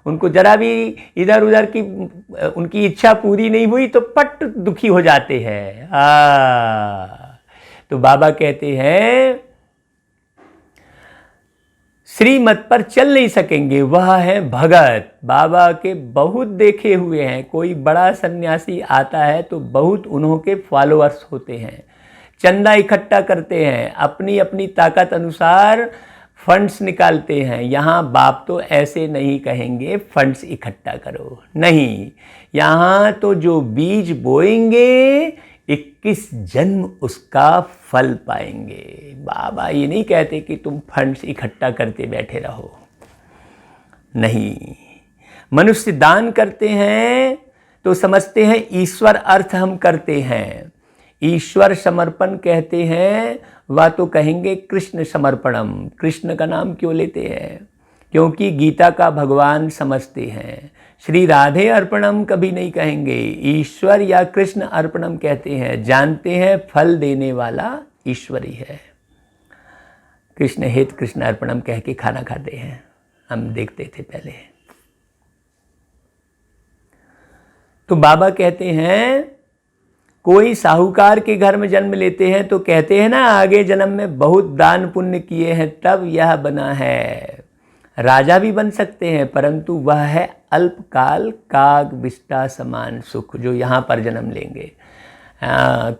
उनको जरा भी इधर उधर की उनकी इच्छा पूरी नहीं हुई तो पट दुखी हो जाते हैं। तो बाबा कहते हैं श्रीमत पर चल नहीं सकेंगे, वह है भगत। बाबा के बहुत देखे हुए हैं। कोई बड़ा सन्यासी आता है तो बहुत उन्हों के फॉलोअर्स होते हैं, चंदा इकट्ठा करते हैं, अपनी अपनी ताकत अनुसार फंड्स निकालते हैं। यहाँ बाप तो ऐसे नहीं कहेंगे फंड्स इकट्ठा करो, नहीं। यहाँ तो जो बीज बोएंगे 21 जन्म उसका फल पाएंगे। बाबा ये नहीं कहते कि तुम फंड्स इकट्ठा करते बैठे रहो, नहीं। मनुष्य दान करते हैं तो समझते हैं ईश्वर अर्थ हम करते हैं। ईश्वर समर्पण कहते हैं, वह तो कहेंगे कृष्ण समर्पणम। कृष्ण का नाम क्यों लेते हैं? क्योंकि गीता का भगवान समझते हैं। श्री राधे अर्पणम कभी नहीं कहेंगे, ईश्वर या कृष्ण अर्पणम कहते हैं। जानते हैं फल देने वाला ईश्वर ही है। कृष्ण हेत कृष्ण अर्पणम कह के खाना खाते हैं, हम देखते थे पहले। तो बाबा कहते हैं कोई साहूकार के घर में जन्म लेते हैं तो कहते हैं ना आगे जन्म में बहुत दान पुण्य किए हैं तब यह बना है। राजा भी बन सकते हैं परंतु वह है अल्पकाल काग विष्टा समान सुख जो यहाँ पर जन्म लेंगे।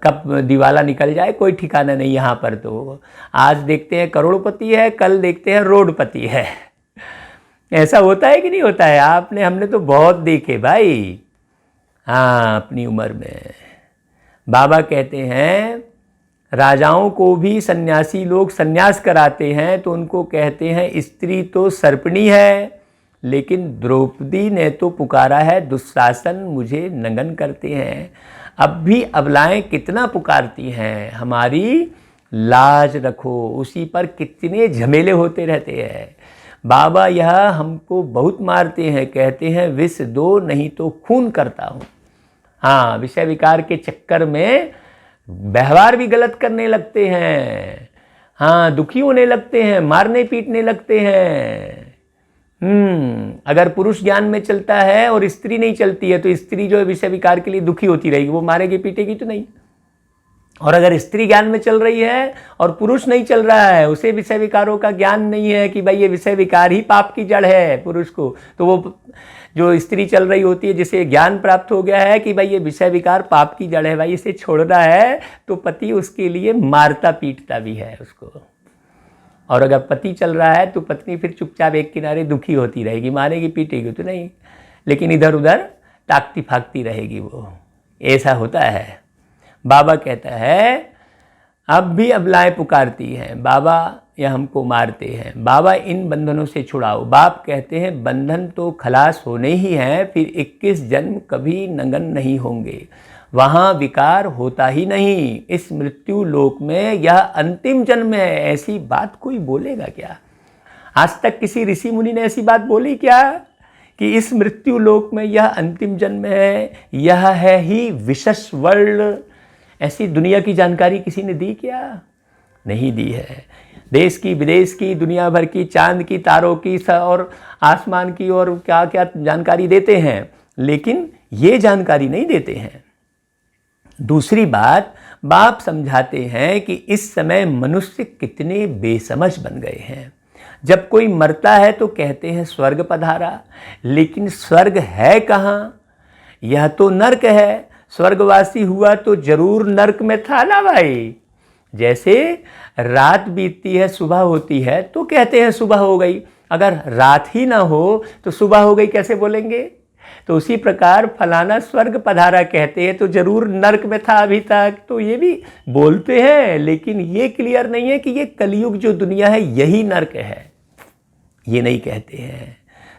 कब दिवाला निकल जाए कोई ठिकाना नहीं। यहाँ पर तो आज देखते हैं करोड़पति है, कल देखते हैं रोडपति है। ऐसा होता है कि नहीं होता है? हमने तो बहुत देखे भाई, हाँ, अपनी उम्र में। बाबा कहते हैं राजाओं को भी सन्यासी लोग सन्यास कराते हैं तो उनको कहते हैं स्त्री तो सर्पणी है, लेकिन द्रौपदी ने तो पुकारा है दुशासन मुझे नंगन करते हैं। अब भी अबलाएं कितना पुकारती हैं, हमारी लाज रखो। उसी पर कितने झमेले होते रहते हैं। बाबा यह हमको बहुत मारते हैं, कहते हैं विष दो नहीं तो खून करता हूँ। हाँ, विषय विकार के चक्कर में व्यवहार भी गलत करने लगते हैं। हाँ, दुखी होने लगते हैं, मारने पीटने लगते हैं। अगर पुरुष ज्ञान में चलता है और स्त्री नहीं चलती है तो स्त्री जो है विषय विकार के लिए दुखी होती रहेगी, वो मारेगी पीटेगी तो नहीं। और अगर स्त्री ज्ञान में चल रही है और पुरुष नहीं चल रहा है, उसे विषय विकारों का ज्ञान नहीं है कि भाई ये विषय विकार ही पाप की जड़ है पुरुष को, तो वो जो स्त्री चल रही होती है जिसे ज्ञान प्राप्त हो गया है कि भाई ये विषय विकार पाप की जड़ है, भाई इसे छोड़ना है, तो पति उसके लिए मारता पीटता भी है उसको। और अगर पति चल रहा है तो पत्नी फिर चुपचाप एक किनारे दुखी होती रहेगी, मारेगी पीटेगी तो नहीं, लेकिन इधर उधर ताकती फाकती रहेगी वो। ऐसा होता है। बाबा कहता है अब भी अबलाएं पुकारती हैं, बाबा यह हमको मारते हैं, बाबा इन बंधनों से छुड़ाओ। बाप कहते हैं बंधन तो खलास होने ही हैं, फिर 21 जन्म कभी नंगन नहीं होंगे, वहाँ विकार होता ही नहीं। इस मृत्यु लोक में यह अंतिम जन्म है। ऐसी बात कोई बोलेगा क्या? आज तक किसी ऋषि मुनि ने ऐसी बात बोली क्या कि इस मृत्यु लोक में यह अंतिम जन्म है, यह है ही विशेष वर्ल्ड? ऐसी दुनिया की जानकारी किसी ने दी क्या? नहीं दी है। देश की विदेश की दुनिया भर की चांद की तारों की और आसमान की और क्या क्या जानकारी देते हैं, लेकिन ये जानकारी नहीं देते हैं। दूसरी बात, बाप समझाते हैं कि इस समय मनुष्य कितने बेसमझ बन गए हैं। जब कोई मरता है तो कहते हैं स्वर्ग पधारा, लेकिन स्वर्ग है कहाँ? यह तो नर्क है। स्वर्गवासी हुआ तो जरूर नर्क में था ना भाई। जैसे रात बीतती है सुबह होती है तो कहते हैं सुबह हो गई, अगर रात ही ना हो तो सुबह हो गई कैसे बोलेंगे? तो उसी प्रकार फलाना स्वर्ग पधारा कहते हैं तो जरूर नर्क में था अभी तक, तो ये भी बोलते हैं, लेकिन ये क्लियर नहीं है कि ये कलयुग जो दुनिया है यही नर्क है, ये नहीं कहते हैं।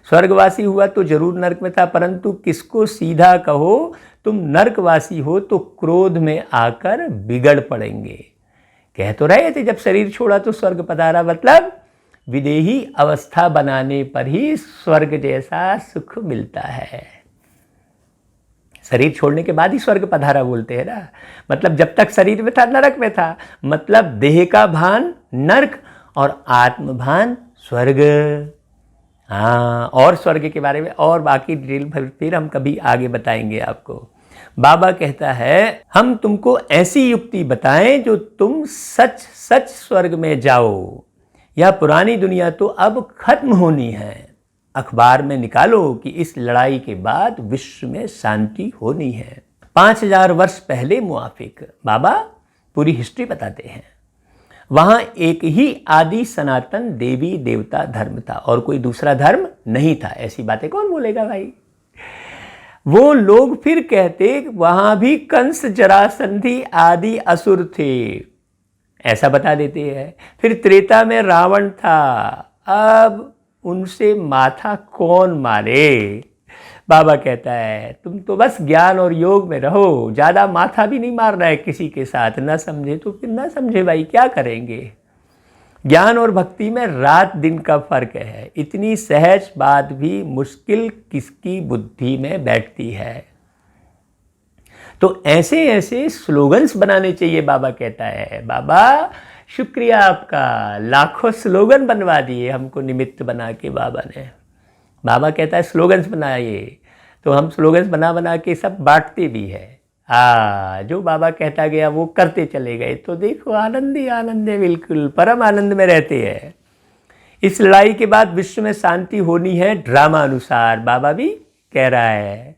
स्वर्गवासी हुआ तो जरूर नर्क में था, परंतु किसको सीधा कहो तुम नर्कवासी हो तो क्रोध में आकर बिगड़ पड़ेंगे। कह तो रहे थे जब शरीर छोड़ा तो स्वर्ग पधारा, मतलब विदेही अवस्था बनाने पर ही स्वर्ग जैसा सुख मिलता है। शरीर छोड़ने के बाद ही स्वर्ग पधारा बोलते हैं ना। मतलब जब तक शरीर में था नरक में था, मतलब देह का भान नरक और आत्म भान स्वर्ग। हाँ, और स्वर्ग के बारे में और बाकी डिटेल फिर हम कभी आगे बताएंगे आपको। बाबा कहता है हम तुमको ऐसी युक्ति बताएं जो तुम सच सच स्वर्ग में जाओ। यह पुरानी दुनिया तो अब खत्म होनी है। अखबार में निकालो कि इस लड़ाई के बाद विश्व में शांति होनी है। 5000 वर्ष पहले मुआफिक बाबा पूरी हिस्ट्री बताते हैं। वहां एक ही आदि सनातन देवी देवता धर्म था और कोई दूसरा धर्म नहीं था। ऐसी बातें कौन बोलेगा भाई। वो लोग फिर कहते वहां भी कंस जरासंधी आदि असुर थे, ऐसा बता देते हैं। फिर त्रेता में रावण था, अब उनसे माथा कौन मारे। बाबा कहता है तुम तो बस ज्ञान और योग में रहो, ज़्यादा माथा भी नहीं मारना है किसी के साथ। ना समझे तो फिर ना समझे भाई, क्या करेंगे। ज्ञान और भक्ति में रात दिन का फर्क है। इतनी सहज बात भी मुश्किल किसकी बुद्धि में बैठती है। तो ऐसे ऐसे स्लोगन्स बनाने चाहिए बाबा कहता है। बाबा शुक्रिया आपका, लाखों स्लोगन बनवा दिए हमको निमित्त बना के बाबा ने। बाबा कहता है स्लोगन्स बनाइए, तो हम स्लोगन्स बना बना के सब बांटते भी है। जो बाबा कहता गया वो करते चले गए, तो देखो आनंद ही आनंद है, बिल्कुल परम आनंद में रहते हैं। इस लड़ाई के बाद विश्व में शांति होनी है ड्रामा अनुसार, बाबा भी कह रहा है।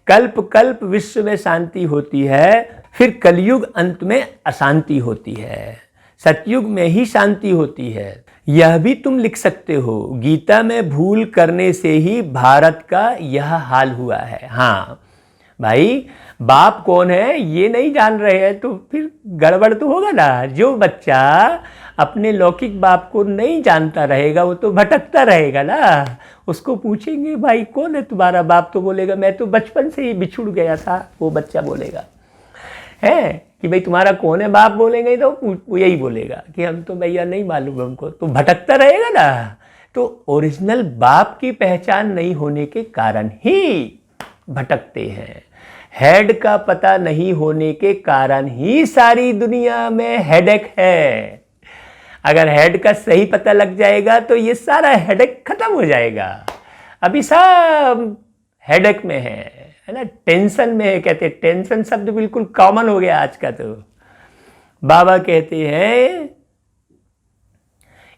कल्प कल्प विश्व में शांति होती है, फिर कलयुग अंत में अशांति होती है, सतयुग में ही शांति होती है। यह भी तुम लिख सकते हो, गीता में भूल करने से ही भारत का यह हाल हुआ है। हाँ भाई, बाप कौन है ये नहीं जान रहे हैं तो फिर गड़बड़ तो होगा ना। जो बच्चा अपने लौकिक बाप को नहीं जानता रहेगा वो तो भटकता रहेगा ना। उसको पूछेंगे भाई कौन है तुम्हारा बाप, तो बोलेगा मैं तो बचपन से ही बिछुड़ गया था। वो बच्चा बोलेगा है कि भाई तुम्हारा कौन है बाप, बोलेंगे तो वो यही बोलेगा कि हम तो भैया नहीं मालूम हमको, तो भटकता रहेगा ना। तो ओरिजिनल बाप की पहचान नहीं होने के कारण ही भटकते हैं। हेड का पता नहीं होने के कारण ही सारी दुनिया में हेडेक है। अगर हेड का सही पता लग जाएगा तो ये सारा हेडेक खत्म हो जाएगा। अभी सब हेडेक में है ना, टेंशन में है। कहते हैं टेंशन शब्द बिल्कुल कॉमन हो गया आज का। तो बाबा कहते हैं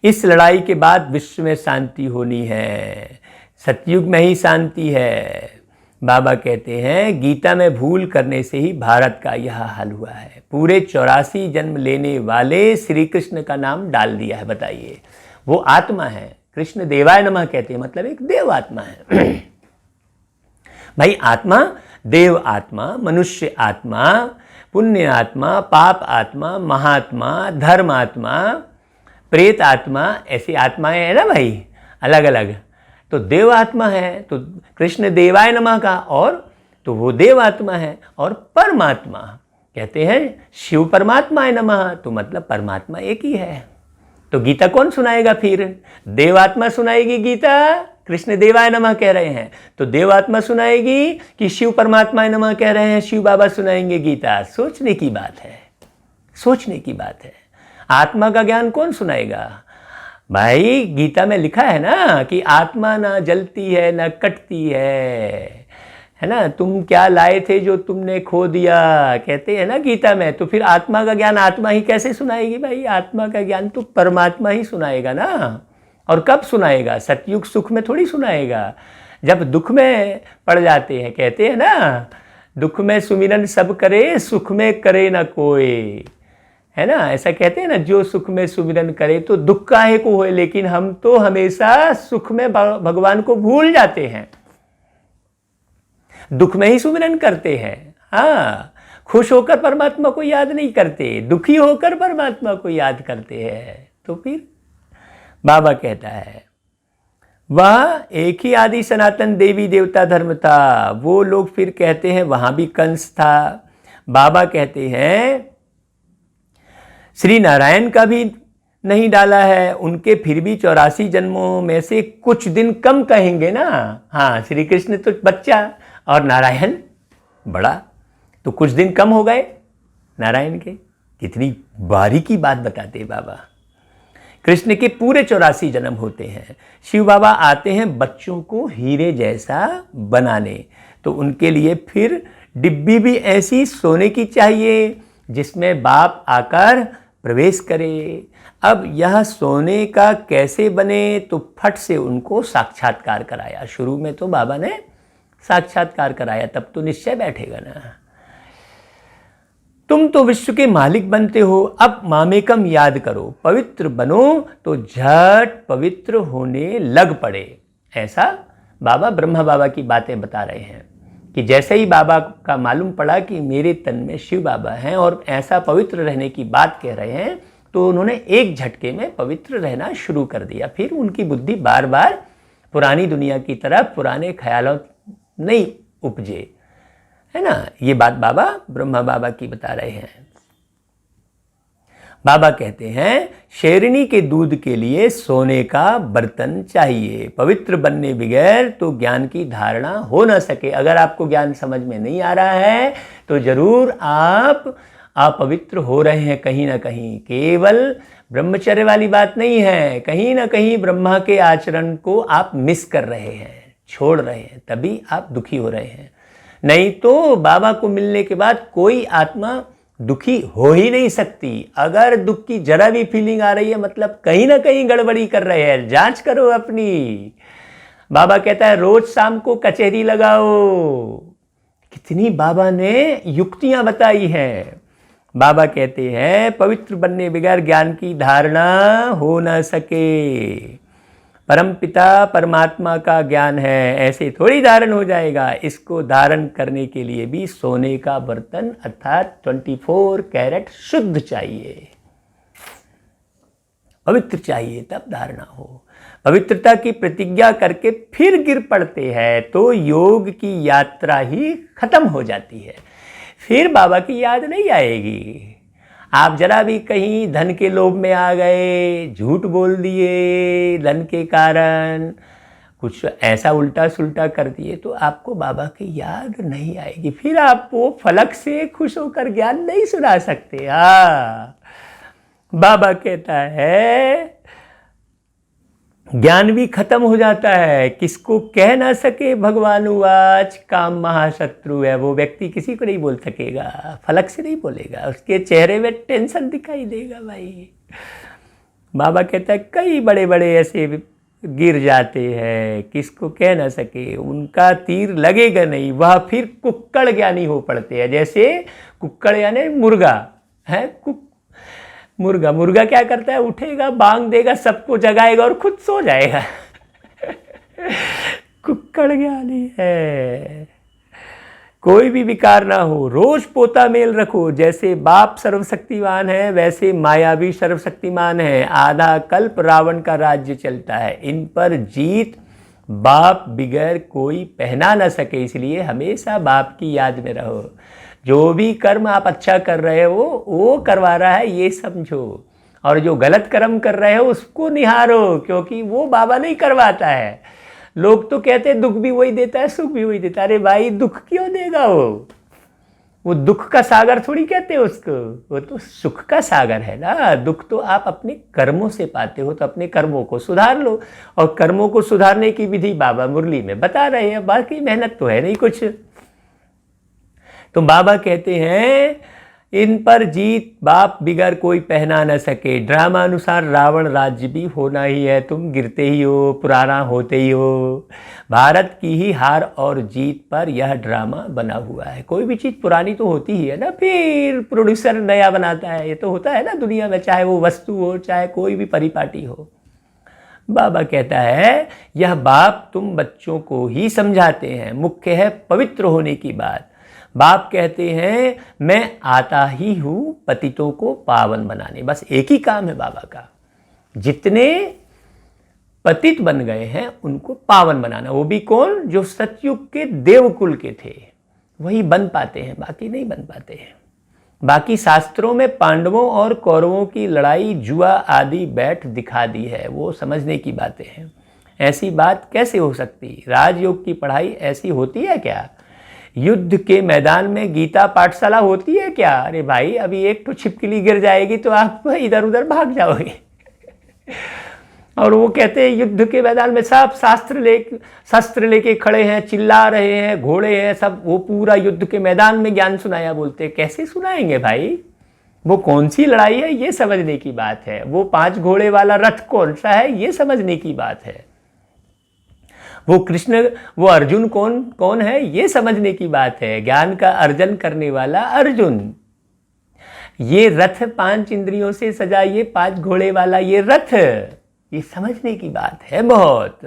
इस लड़ाई के बाद विश्व में शांति होनी है, सतयुग में ही शांति है। बाबा कहते हैं गीता में भूल करने से ही भारत का यह हाल हुआ है। पूरे 84 जन्म लेने वाले श्री कृष्ण का नाम डाल दिया है। बताइए, वो आत्मा है, कृष्ण देवाय नमः कहते हैं, मतलब एक देव आत्मा है। भाई आत्मा, देव आत्मा, मनुष्य आत्मा, पुण्य आत्मा, पाप आत्मा, महात्मा, धर्म आत्मा, प्रेत आत्मा, ऐसी आत्माएं है ना भाई, अलग अलग। तो देव आत्मा है तो कृष्ण देवाय नमः का, और तो वो देव आत्मा है। और परमात्मा कहते हैं शिव परमात्मा है नमः, तो मतलब परमात्मा एक ही है। तो गीता कौन सुनाएगा फिर? देव आत्मा सुनाएगी गीता, कृष्ण देवाय नमः कह रहे हैं, तो देव आत्मा सुनाएगी कि शिव परमात्मा नमः कह रहे हैं, शिव बाबा सुनाएंगे गीता। सोचने की बात है, सोचने की बात है। आत्मा का ज्ञान कौन सुनाएगा भाई? गीता में लिखा है ना कि आत्मा ना जलती है ना कटती है ना। तुम क्या लाए थे जो तुमने खो दिया, कहते हैं ना गीता में। तो फिर आत्मा का ज्ञान आत्मा ही कैसे सुनाएगी भाई? आत्मा का ज्ञान तो परमात्मा ही सुनाएगा ना। और कब सुनाएगा? सतयुग सुख में थोड़ी सुनाएगा, जब दुख में पड़ जाते हैं। कहते हैं ना दुख में सुमिरन सब करे, सुख में करे ना कोई, है ना, ऐसा कहते हैं ना। जो सुख में सुमिरन करे तो दुख काहे को होए। लेकिन हम तो हमेशा सुख में भगवान को भूल जाते हैं, दुख में ही सुमिरन करते हैं। हाँ, खुश होकर परमात्मा को याद नहीं करते, दुखी होकर परमात्मा को याद करते हैं। तो फिर बाबा कहता है वह एक ही आदि सनातन देवी देवता धर्म था। वो लोग फिर कहते हैं वहां भी कंस था। बाबा कहते हैं श्री नारायण का भी नहीं डाला है, उनके फिर भी 84 जन्मों में से कुछ दिन कम कहेंगे ना। हाँ, श्री कृष्ण तो बच्चा और नारायण बड़ा, तो कुछ दिन कम हो गए नारायण के। कितनी बारीकी बात बताते बाबा। कृष्ण के पूरे 84 जन्म होते हैं। शिव बाबा आते हैं बच्चों को हीरे जैसा बनाने, तो उनके लिए फिर डिब्बी भी ऐसी सोने की चाहिए जिसमें बाप आकर प्रवेश करे। अब यह सोने का कैसे बने, तो फट से उनको साक्षात्कार कराया। शुरू में तो बाबा ने साक्षात्कार कराया, तब तो निश्चय बैठेगा ना। तुम तो विश्व के मालिक बनते हो, अब मामेकम याद करो, पवित्र बनो तो झट पवित्र होने लग पड़े। ऐसा बाबा ब्रह्मा बाबा की बातें बता रहे हैं कि जैसे ही बाबा का मालूम पड़ा कि मेरे तन में शिव बाबा हैं और ऐसा पवित्र रहने की बात कह रहे हैं, तो उन्होंने एक झटके में पवित्र रहना शुरू कर दिया। फिर उनकी बुद्धि बार बार पुरानी दुनिया की तरफ, पुराने ख्यालों नहीं उपजे, है ना। ये बात बाबा ब्रह्मा बाबा की बता रहे हैं। बाबा कहते हैं शेरनी के दूध के लिए सोने का बर्तन चाहिए, पवित्र बनने बगैर तो ज्ञान की धारणा हो ना सके। अगर आपको ज्ञान समझ में नहीं आ रहा है तो जरूर आप अपवित्र हो रहे हैं कहीं ना कहीं। केवल ब्रह्मचर्य वाली बात नहीं है, कहीं ना कहीं ब्रह्मा के आचरण को आप मिस कर रहे हैं, छोड़ रहे हैं, तभी आप दुखी हो रहे हैं। नहीं तो बाबा को मिलने के बाद कोई आत्मा दुखी हो ही नहीं सकती। अगर दुख की जरा भी फीलिंग आ रही है, मतलब कहीं ना कहीं गड़बड़ी कर रहे हैं, जांच करो अपनी। बाबा कहता है रोज शाम को कचहरी लगाओ। कितनी बाबा ने युक्तियां बताई हैं। बाबा कहते हैं पवित्र बनने बगैर ज्ञान की धारणा हो ना सके। परमपिता परमात्मा का ज्ञान है, ऐसे थोड़ी धारण हो जाएगा। इसको धारण करने के लिए भी सोने का बर्तन अर्थात 24 कैरेट शुद्ध चाहिए, पवित्र चाहिए, तब धारणा हो। पवित्रता की प्रतिज्ञा करके फिर गिर पड़ते हैं तो योग की यात्रा ही खत्म हो जाती है। फिर बाबा की याद नहीं आएगी। आप जरा भी कहीं धन के लोभ में आ गए, झूठ बोल दिए, धन के कारण कुछ ऐसा उल्टा सुल्टा कर दिए, तो आपको बाबा की याद नहीं आएगी। फिर आप वो फलक से खुश होकर ज्ञान नहीं सुना सकते। हाँ, बाबा कहता है ज्ञान भी खत्म हो जाता है। किसको कह ना सके भगवान उवाच, काम महाशत्रु है। वो व्यक्ति किसी को नहीं बोल सकेगा, फलक से नहीं बोलेगा, उसके चेहरे में टेंशन दिखाई देगा भाई। बाबा कहता है कई बड़े बड़े ऐसे गिर जाते हैं, किसको कह ना सके, उनका तीर लगेगा नहीं, वह फिर कुक्कड़ ज्ञानी हो पड़ते हैं। जैसे कुक्कड़ यानी मुर्गा है। मुर्गा क्या करता है, उठेगा, बांग देगा, सबको जगाएगा और खुद सो जाएगा। कुक्कड़ ज्ञानी है। कोई भी विकार ना हो, रोज पोता मेल रखो। जैसे बाप सर्वशक्तिमान है वैसे माया भी सर्वशक्तिमान है। आधा कल्प रावण का राज्य चलता है, इन पर जीत बाप बिगैर कोई पहना ना सके। इसलिए हमेशा बाप की याद में रहो। जो भी कर्म आप अच्छा कर रहे हो वो करवा रहा है, ये समझो। और जो गलत कर्म कर रहे हो उसको निहारो, क्योंकि वो बाबा नहीं करवाता है। लोग तो कहते हैं दुख भी वही देता है, सुख भी वही देता है। अरे भाई, दुख क्यों देगा वो दुख का सागर थोड़ी कहते हैं उसको, वो तो सुख का सागर है ना। दुख तो आप अपने कर्मों से पाते हो, तो अपने कर्मों को सुधार लो। और कर्मों को सुधारने की विधि बाबा मुरली में बता रहे हैं, बाकी मेहनत तो है नहीं कुछ। तो बाबा कहते हैं इन पर जीत बाप बिगर कोई पहना न सके। ड्रामा अनुसार रावण राज्य भी होना ही है, तुम गिरते ही हो, पुराना होते ही हो। भारत की ही हार और जीत पर यह ड्रामा बना हुआ है। कोई भी चीज़ पुरानी तो होती ही है ना, फिर प्रोड्यूसर नया बनाता है। ये तो होता है ना दुनिया में, चाहे वो वस्तु हो, चाहे कोई भी परिपाटी हो। बाबा कहता है यह बाप तुम बच्चों को ही समझाते हैं, मुख्य है पवित्र होने की बात। बाप कहते हैं मैं आता ही हूँ पतितों को पावन बनाने। बस एक ही काम है बाबा का, जितने पतित बन गए हैं उनको पावन बनाना। वो भी कौन? जो सतयुग के देवकुल के थे, वही बन पाते हैं, बाकी नहीं बन पाते हैं। बाकी शास्त्रों में पांडवों और कौरवों की लड़ाई जुआ आदि बैठ दिखा दी है, वो समझने की बातें हैं। ऐसी बात कैसे हो सकती? राजयोग की पढ़ाई ऐसी होती है क्या? युद्ध के मैदान में गीता पाठशाला होती है क्या? अरे भाई, अभी एक तो छिपकली गिर जाएगी तो आप इधर उधर भाग जाओगे। और वो कहते हैं युद्ध के मैदान में सब शस्त्र लेके खड़े हैं, चिल्ला रहे हैं, घोड़े हैं, सब वो पूरा युद्ध के मैदान में ज्ञान सुनाया बोलते हैं। कैसे सुनाएंगे भाई? वो कौन सी लड़ाई है ये समझने की बात है। वो 5 घोड़े वाला रथ कौन सा है ये समझने की बात है। वो अर्जुन कौन है ये समझने की बात है। ज्ञान का अर्जन करने वाला अर्जुन। ये रथ 5 इंद्रियों से सजा, ये 5 घोड़े वाला ये रथ, ये समझने की बात है बहुत।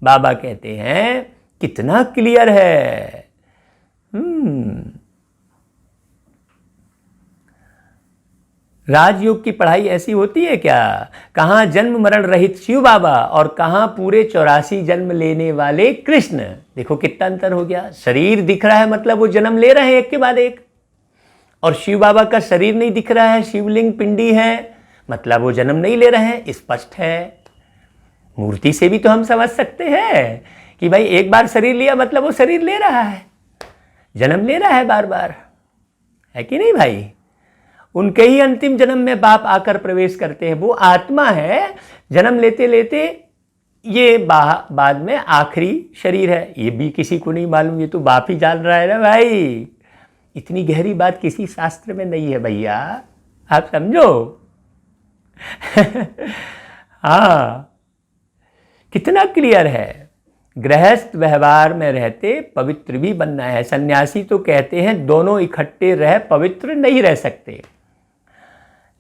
बाबा कहते हैं कितना क्लियर है। राजयोग की पढ़ाई ऐसी होती है क्या? कहाँ जन्म मरण रहित शिव बाबा और कहाँ पूरे 84 जन्म लेने वाले कृष्ण। देखो कितना अंतर हो गया। शरीर दिख रहा है मतलब वो जन्म ले रहे हैं एक के बाद एक, और शिव बाबा का शरीर नहीं दिख रहा है, शिवलिंग पिंडी है, मतलब वो जन्म नहीं ले रहे हैं। स्पष्ट है। मूर्ति से भी तो हम समझ सकते हैं कि भाई एक बार शरीर लिया मतलब वो शरीर ले रहा है, जन्म ले रहा है बार बार, है कि नहीं भाई? उनके ही अंतिम जन्म में बाप आकर प्रवेश करते हैं। वो आत्मा है, जन्म लेते लेते ये बाद में आखिरी शरीर है। ये भी किसी को नहीं मालूम, ये तो बाप ही जान रहा है ना भाई। इतनी गहरी बात किसी शास्त्र में नहीं है भैया, आप समझो। हाँ, कितना क्लियर है। गृहस्थ व्यवहार में रहते पवित्र भी बनना है। सन्यासी तो कहते हैं दोनों इकट्ठे रह पवित्र नहीं रह सकते,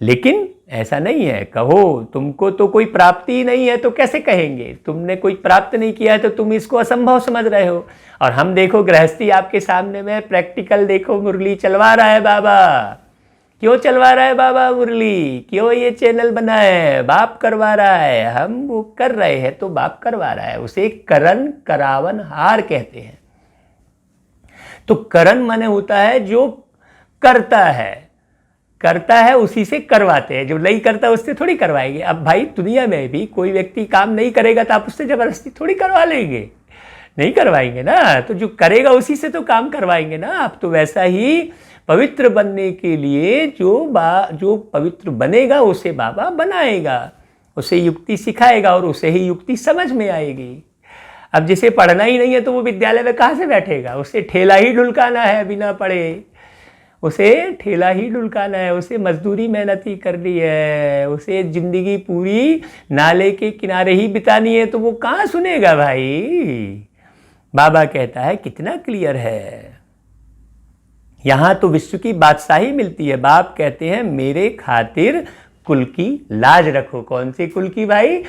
लेकिन ऐसा नहीं है। कहो तुमको तो कोई प्राप्ति ही नहीं है तो कैसे कहेंगे? तुमने कोई प्राप्त नहीं किया है तो तुम इसको असंभव समझ रहे हो। और हम देखो गृहस्थी आपके सामने में, प्रैक्टिकल देखो, मुरली चलवा रहा है बाबा। क्यों चलवा रहा है बाबा मुरली? क्यों ये चैनल बना है? बाप करवा रहा है। हम वो कर रहे हैं तो बाप करवा रहा है। उसे करण करावन हार कहते हैं। तो करण माने होता है जो करता है उसी से करवाते हैं। जो नहीं करता उससे थोड़ी करवाएंगे। अब भाई दुनिया में भी कोई व्यक्ति काम नहीं करेगा तो आप उससे जबरदस्ती थोड़ी करवा लेंगे, नहीं करवाएंगे ना। तो जो करेगा उसी से तो काम करवाएंगे ना आप। तो वैसा ही पवित्र बनने के लिए जो पवित्र बनेगा उसे बाबा बनाएगा, उसे युक्ति सिखाएगा और उसे ही युक्ति समझ में आएगी। अब जिसे पढ़ना ही नहीं है तो वो विद्यालय में कहाँ से बैठेगा? उसे ठेला ही ढुलकाना है बिना पढ़े, उसे ठेला ही ढुलकाना है, उसे मजदूरी मेहनत ही करनी है, उसे जिंदगी पूरी नाले के किनारे ही बितानी है। तो वो कहाँ सुनेगा भाई? बाबा कहता है कितना क्लियर है। यहाँ तो विश्व की बादशाही मिलती है। बाप कहते हैं मेरे खातिर कुल की लाज रखो। कौन से कुल की भाई?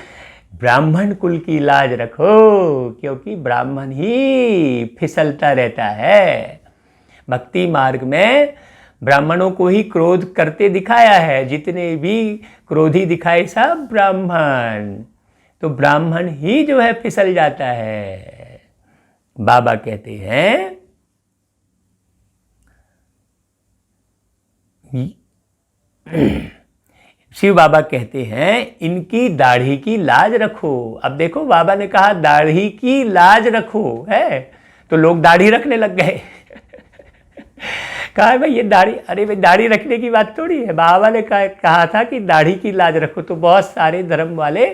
ब्राह्मण कुल की लाज रखो, क्योंकि ब्राह्मण ही फिसलता रहता है। भक्ति मार्ग में ब्राह्मणों को ही क्रोध करते दिखाया है। जितने भी क्रोधी दिखाए सब ब्राह्मण, तो ब्राह्मण ही जो है फिसल जाता है। बाबा कहते हैं शिव बाबा कहते हैं इनकी दाढ़ी की लाज रखो। अब देखो बाबा ने कहा दाढ़ी की लाज रखो है, तो लोग दाढ़ी रखने लग गए। कहा भाई ये दाढ़ी, अरे भाई दाढ़ी रखने की बात थोड़ी है। बाबा ने कहा था कि दाढ़ी की लाज रखो, तो बहुत सारे धर्म वाले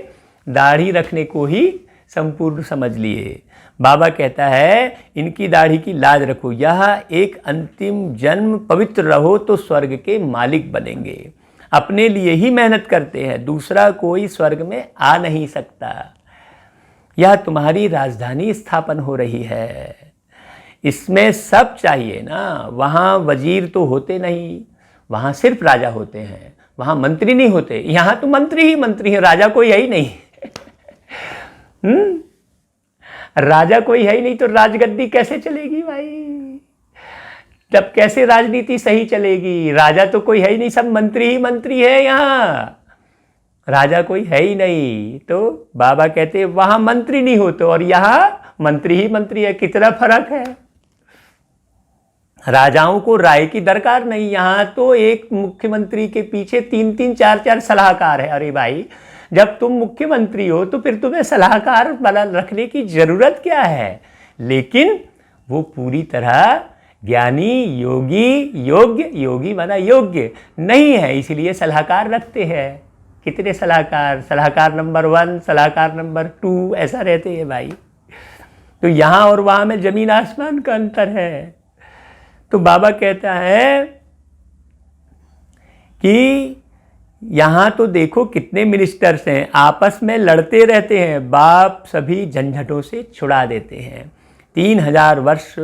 दाढ़ी रखने को ही संपूर्ण समझ लिए। बाबा कहता है इनकी दाढ़ी की लाज रखो। यह एक अंतिम जन्म पवित्र रहो तो स्वर्ग के मालिक बनेंगे। अपने लिए ही मेहनत करते हैं, दूसरा कोई स्वर्ग में आ नहीं सकता। यह तुम्हारी राजधानी स्थापन हो रही है, इसमें सब चाहिए ना। वहाँ वजीर तो होते नहीं, वहाँ सिर्फ राजा होते हैं, वहाँ मंत्री नहीं होते। यहाँ तो मंत्री ही मंत्री है, राजा कोई है ही नहीं। राजा कोई है ही नहीं तो राजगद्दी कैसे चलेगी भाई? तब कैसे राजनीति सही चलेगी? राजा तो कोई है ही नहीं, सब मंत्री ही मंत्री है। यहाँ राजा कोई है ही नहीं। तो बाबा कहते वहां मंत्री नहीं होते और यहाँ मंत्री ही मंत्री है। कितना फर्क है। राजाओं को राय की दरकार नहीं, यहाँ तो एक मुख्यमंत्री के पीछे 3-3 4-4 सलाहकार है। अरे भाई जब तुम मुख्यमंत्री हो तो फिर तुम्हें सलाहकार बना रखने की जरूरत क्या है? लेकिन वो पूरी तरह ज्ञानी, योगी, योग्य, योगी माना योग्य नहीं है, इसलिए सलाहकार रखते हैं। कितने सलाहकार, सलाहकार नंबर 1, सलाहकार नंबर 2 ऐसा रहते हैं भाई। तो यहाँ और वहाँ में जमीन आसमान का अंतर है। तो बाबा कहता है कि यहाँ तो देखो कितने मिनिस्टर्स हैं, आपस में लड़ते रहते हैं, बाप सभी झंझटों से छुड़ा देते हैं। 3000 वर्ष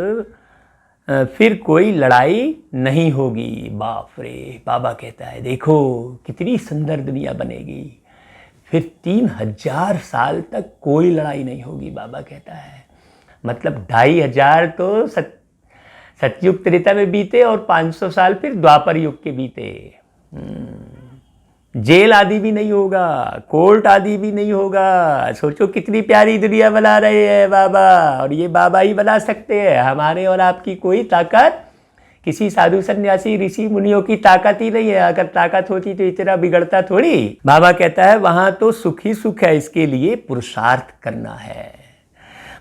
फिर कोई लड़ाई नहीं होगी। बाप रे, बाबा कहता है देखो कितनी सुंदर दुनिया बनेगी, फिर 3000 साल तक कोई लड़ाई नहीं होगी। बाबा कहता है मतलब 2500 तो सतयुग त्रेता में बीते और 500 साल फिर द्वापर युग के बीते। जेल आदि भी नहीं होगा, कोर्ट आदि भी नहीं होगा। सोचो कितनी प्यारी दुनिया बना रहे हैं बाबा, और ये बाबा ही बना सकते हैं। हमारे और आपकी कोई ताकत, किसी साधु सन्यासी ऋषि मुनियों की ताकत ही नहीं है। अगर ताकत होती तो इतना बिगड़ता थोड़ी। बाबा कहता है वहां तो सुख ही सुख है, इसके लिए पुरुषार्थ करना है।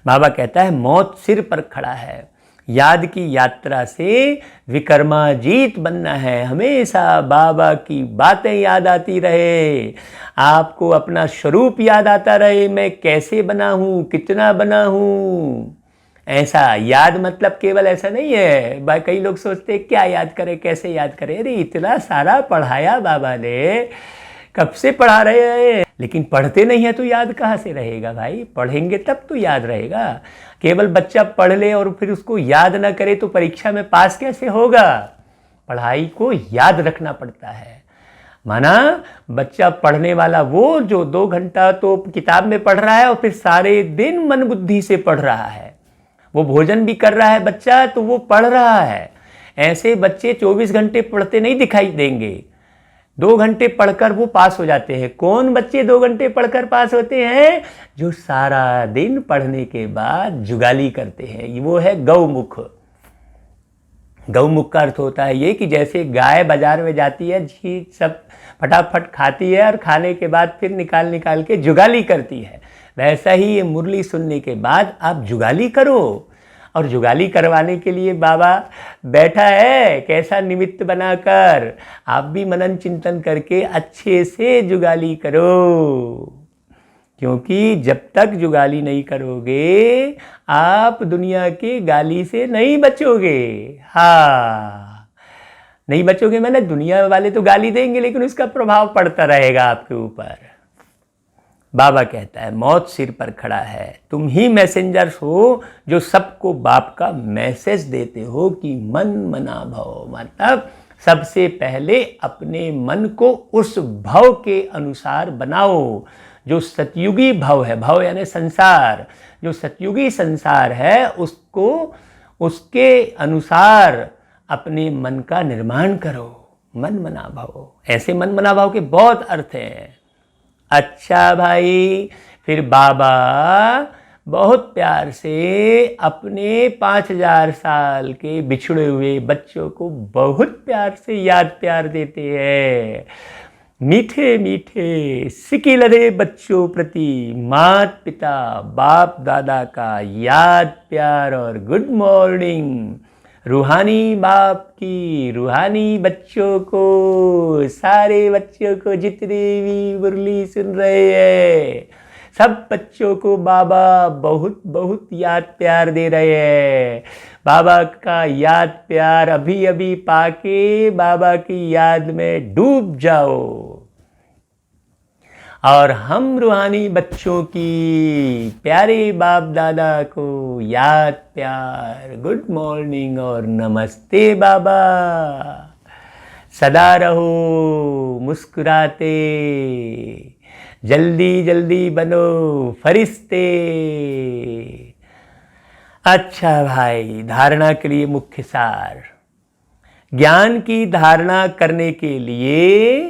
बाबा कहता है मौत सिर पर खड़ा है, याद की यात्रा से विक्रमाजीत बनना है। हमेशा बाबा की बातें याद आती रहे, आपको अपना स्वरूप याद आता रहे, मैं कैसे बना हूँ, कितना बना हूँ। ऐसा याद मतलब केवल ऐसा नहीं है। कई लोग सोचते क्या याद करें, कैसे याद करें। अरे इतना सारा पढ़ाया बाबा ने, कब से पढ़ा रहे हैं, लेकिन पढ़ते नहीं है तो याद कहाँ से रहेगा भाई। पढ़ेंगे तब तो याद रहेगा। केवल बच्चा पढ़ ले और फिर उसको याद ना करे तो परीक्षा में पास कैसे होगा। पढ़ाई को याद रखना पड़ता है। माना बच्चा पढ़ने वाला वो जो 2 घंटा तो किताब में पढ़ रहा है और फिर सारे दिन मन बुद्धि से पढ़ रहा है, वो भोजन भी कर रहा है बच्चा तो वो पढ़ रहा है। ऐसे बच्चे 24 घंटे पढ़ते नहीं दिखाई देंगे, 2 घंटे पढ़कर वो पास हो जाते हैं। कौन बच्चे 2 घंटे पढ़कर पास होते हैं? जो सारा दिन पढ़ने के बाद जुगाली करते हैं। वो है गौमुख। गौमुख का अर्थ होता है ये कि जैसे गाय बाजार में जाती है, सब फटाफट खाती है और खाने के बाद फिर निकाल निकाल के जुगाली करती है, वैसा ही ये मुरली सुनने के बाद आप जुगाली करो। और जुगाली करवाने के लिए बाबा बैठा है, कैसा निमित्त बनाकर। आप भी मनन चिंतन करके अच्छे से जुगाली करो, क्योंकि जब तक जुगाली नहीं करोगे आप दुनिया के गाली से नहीं बचोगे। हाँ, नहीं बचोगे मैंने, दुनिया वाले तो गाली देंगे लेकिन उसका प्रभाव पड़ता रहेगा आपके ऊपर। बाबा कहता है मौत सिर पर खड़ा है, तुम ही मैसेंजर्स हो जो सबको बाप का मैसेज देते हो कि मन मना भव। मतलब सबसे पहले अपने मन को उस भव के अनुसार बनाओ जो सतयुगी भव है। भव यानी संसार, जो सतयुगी संसार है उसको उसके अनुसार अपने मन का निर्माण करो। मन मना भव, ऐसे मन मना भव के बहुत अर्थ हैं। अच्छा भाई, फिर बाबा बहुत प्यार से अपने 5000 साल के बिछड़े हुए बच्चों को बहुत प्यार से याद प्यार देते हैं। मीठे मीठे सिकिलरे बच्चों प्रति माता पिता बाप दादा का याद प्यार और गुड मॉर्निंग। रूहानी बाप की रूहानी बच्चों को, सारे बच्चों को जितने भी मुरली सुन रहे हैं सब बच्चों को बाबा बहुत बहुत याद प्यार दे रहे हैं। बाबा का याद प्यार अभी अभी पाके बाबा की याद में डूब जाओ। और हम रूहानी बच्चों की प्यारे बाप दादा को याद प्यार, गुड मॉर्निंग और नमस्ते बाबा। सदा रहो मुस्कुराते, जल्दी जल्दी बनो फरिश्ते। अच्छा भाई, धारणा के लिए मुख्य सार। ज्ञान की धारणा करने के लिए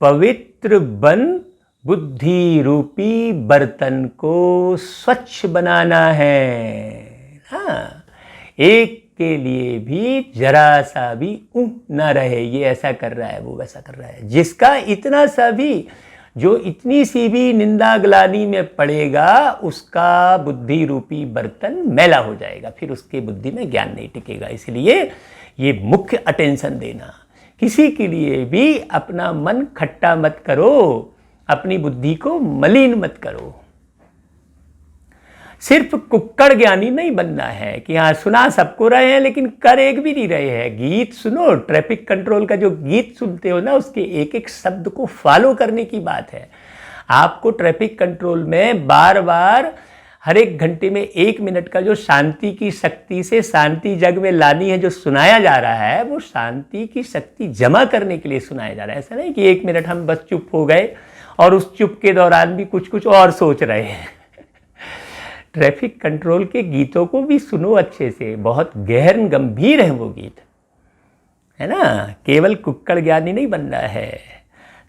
पवित्र बन बुद्धि रूपी बर्तन को स्वच्छ बनाना है। हाँ, एक के लिए भी जरा सा भी ना रहे, ये ऐसा कर रहा है वो वैसा कर रहा है। जिसका इतना सा भी जो इतनी सी भी निंदा ग्लानि में पड़ेगा उसका बुद्धि रूपी बर्तन मैला हो जाएगा, फिर उसके बुद्धि में ज्ञान नहीं टिकेगा। इसलिए ये मुख्य अटेंशन देना, किसी के लिए भी अपना मन खट्टा मत करो, अपनी बुद्धि को मलिन मत करो। सिर्फ कुक्कड़ ज्ञानी नहीं बनना है कि हाँ सुना सबको रहे हैं लेकिन कर एक भी नहीं रहे हैं। गीत सुनो, ट्रैफिक कंट्रोल का जो गीत सुनते हो ना, उसके एक एक शब्द को फॉलो करने की बात है। आपको ट्रैफिक कंट्रोल में बार बार हर एक घंटे में 1 मिनट का जो शांति की शक्ति से शांति जग में लानी है, जो सुनाया जा रहा है, वो शांति की शक्ति जमा करने के लिए सुनाया जा रहा है। ऐसा नहीं कि 1 मिनट हम बस चुप हो गए और उस चुप के दौरान भी कुछ और सोच रहे हैं। ट्रैफिक कंट्रोल के गीतों को भी सुनो अच्छे से, बहुत गहन गंभीर है वो गीत, है ना। केवल कुक्कड़ ज्ञानी नहीं बनना है।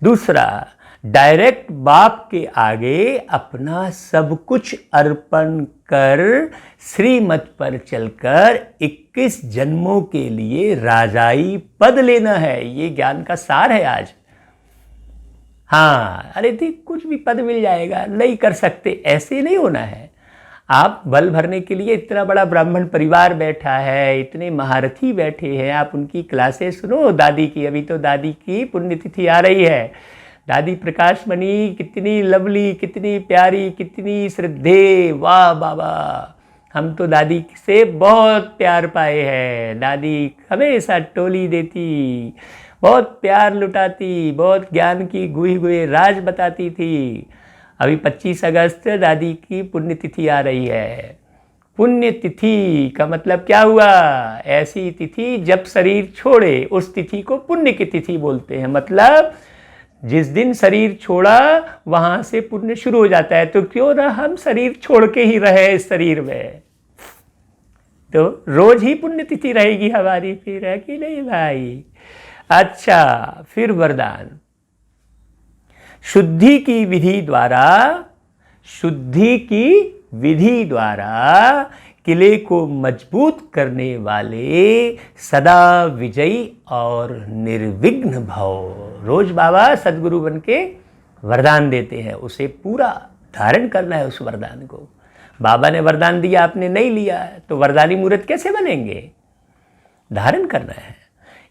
दूसरा, डायरेक्ट बाप के आगे अपना सब कुछ अर्पण कर श्रीमत पर चलकर 21 जन्मों के लिए राजाई पद लेना है। ये ज्ञान का सार है आज। हाँ, अरे ठीक कुछ भी पद मिल जाएगा, नहीं कर सकते, ऐसे नहीं होना है। आप बल भरने के लिए इतना बड़ा ब्राह्मण परिवार बैठा है, इतने महारथी बैठे हैं, आप उनकी क्लासेस सुनो। दादी की, अभी तो दादी की पुण्यतिथि आ रही है। दादी प्रकाश मणि कितनी लवली, कितनी प्यारी, कितनी श्रद्धेय, वाह बाबा। हम तो दादी से बहुत प्यार पाए हैं। दादी हमेशा टोली देती, बहुत प्यार लुटाती, बहुत ज्ञान की गुही गुहे राज बताती थी। अभी 25 अगस्त दादी की पुण्यतिथि आ रही है। पुण्यतिथि का मतलब क्या हुआ? ऐसी तिथि जब शरीर छोड़े, उस तिथि को पुण्य की तिथि बोलते हैं। मतलब जिस दिन शरीर छोड़ा वहां से पुण्य शुरू हो जाता है। तो क्यों ना हम शरीर छोड़ के ही रहे इस शरीर में, तो रोज ही पुण्यतिथि रहेगी हमारी, फिर है कि नहीं भाई। अच्छा, फिर वरदान। शुद्धि की विधि द्वारा किले को मजबूत करने वाले सदा विजयी और निर्विघ्न भव। रोज बाबा सदगुरु बन के वरदान देते हैं, उसे पूरा धारण करना है उस वरदान को। बाबा ने वरदान दिया, आपने नहीं लिया, तो वरदानी मूर्त कैसे बनेंगे? धारण करना है।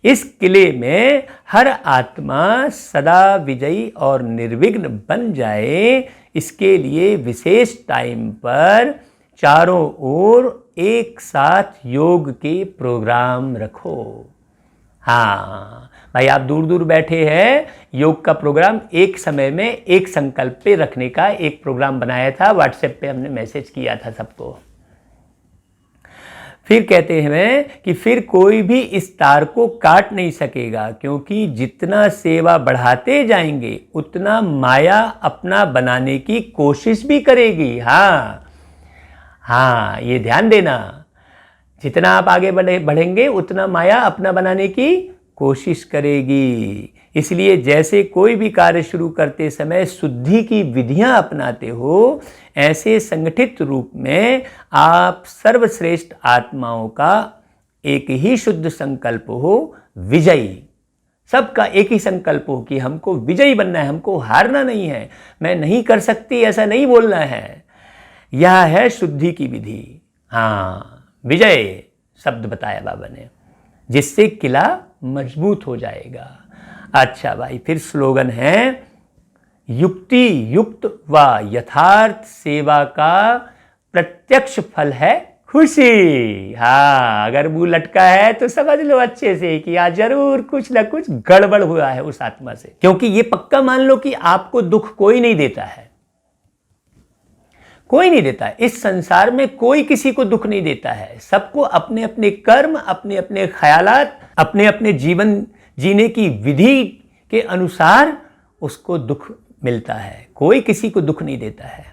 इस किले में हर आत्मा सदा विजयी और निर्विघ्न बन जाए, इसके लिए विशेष टाइम पर चारों ओर एक साथ योग के प्रोग्राम रखो। हाँ भाई, आप दूर दूर बैठे हैं, योग का प्रोग्राम एक समय में एक संकल्प पे रखने का एक प्रोग्राम बनाया था। व्हाट्सएप पे हमने मैसेज किया था सबको। फिर कहते हैं कि फिर कोई भी इस तार को काट नहीं सकेगा, क्योंकि जितना सेवा बढ़ाते जाएंगे उतना माया अपना बनाने की कोशिश भी करेगी। हाँ, ये ध्यान देना, जितना आप आगे बढ़ेंगे उतना माया अपना बनाने की कोशिश करेगी। इसलिए जैसे कोई भी कार्य शुरू करते समय शुद्धि की विधियां अपनाते हो, ऐसे संगठित रूप में आप सर्वश्रेष्ठ आत्माओं का एक ही शुद्ध संकल्प हो, विजयी। सबका एक ही संकल्प हो कि हमको विजयी बनना है, हमको हारना नहीं है, मैं नहीं कर सकती ऐसा नहीं बोलना है। यह है शुद्धि की विधि। हाँ, विजय शब्द बताया बाबा ने, जिससे किला मजबूत हो जाएगा। अच्छा भाई, फिर स्लोगन है, युक्ति युक्त व यथार्थ सेवा का प्रत्यक्ष फल है खुशी। हाँ, अगर मुंह लटका है तो समझ लो अच्छे से कि आज जरूर कुछ ना कुछ गड़बड़ हुआ है उस आत्मा से। क्योंकि ये पक्का मान लो कि आपको दुख कोई नहीं देता है, कोई नहीं देता है। इस संसार में कोई किसी को दुख नहीं देता है। सबको अपने अपने कर्म, अपने अपने ख्यालात, अपने अपने जीवन जीने की विधि के अनुसार उसको दुख मिलता है। कोई किसी को दुख नहीं देता है।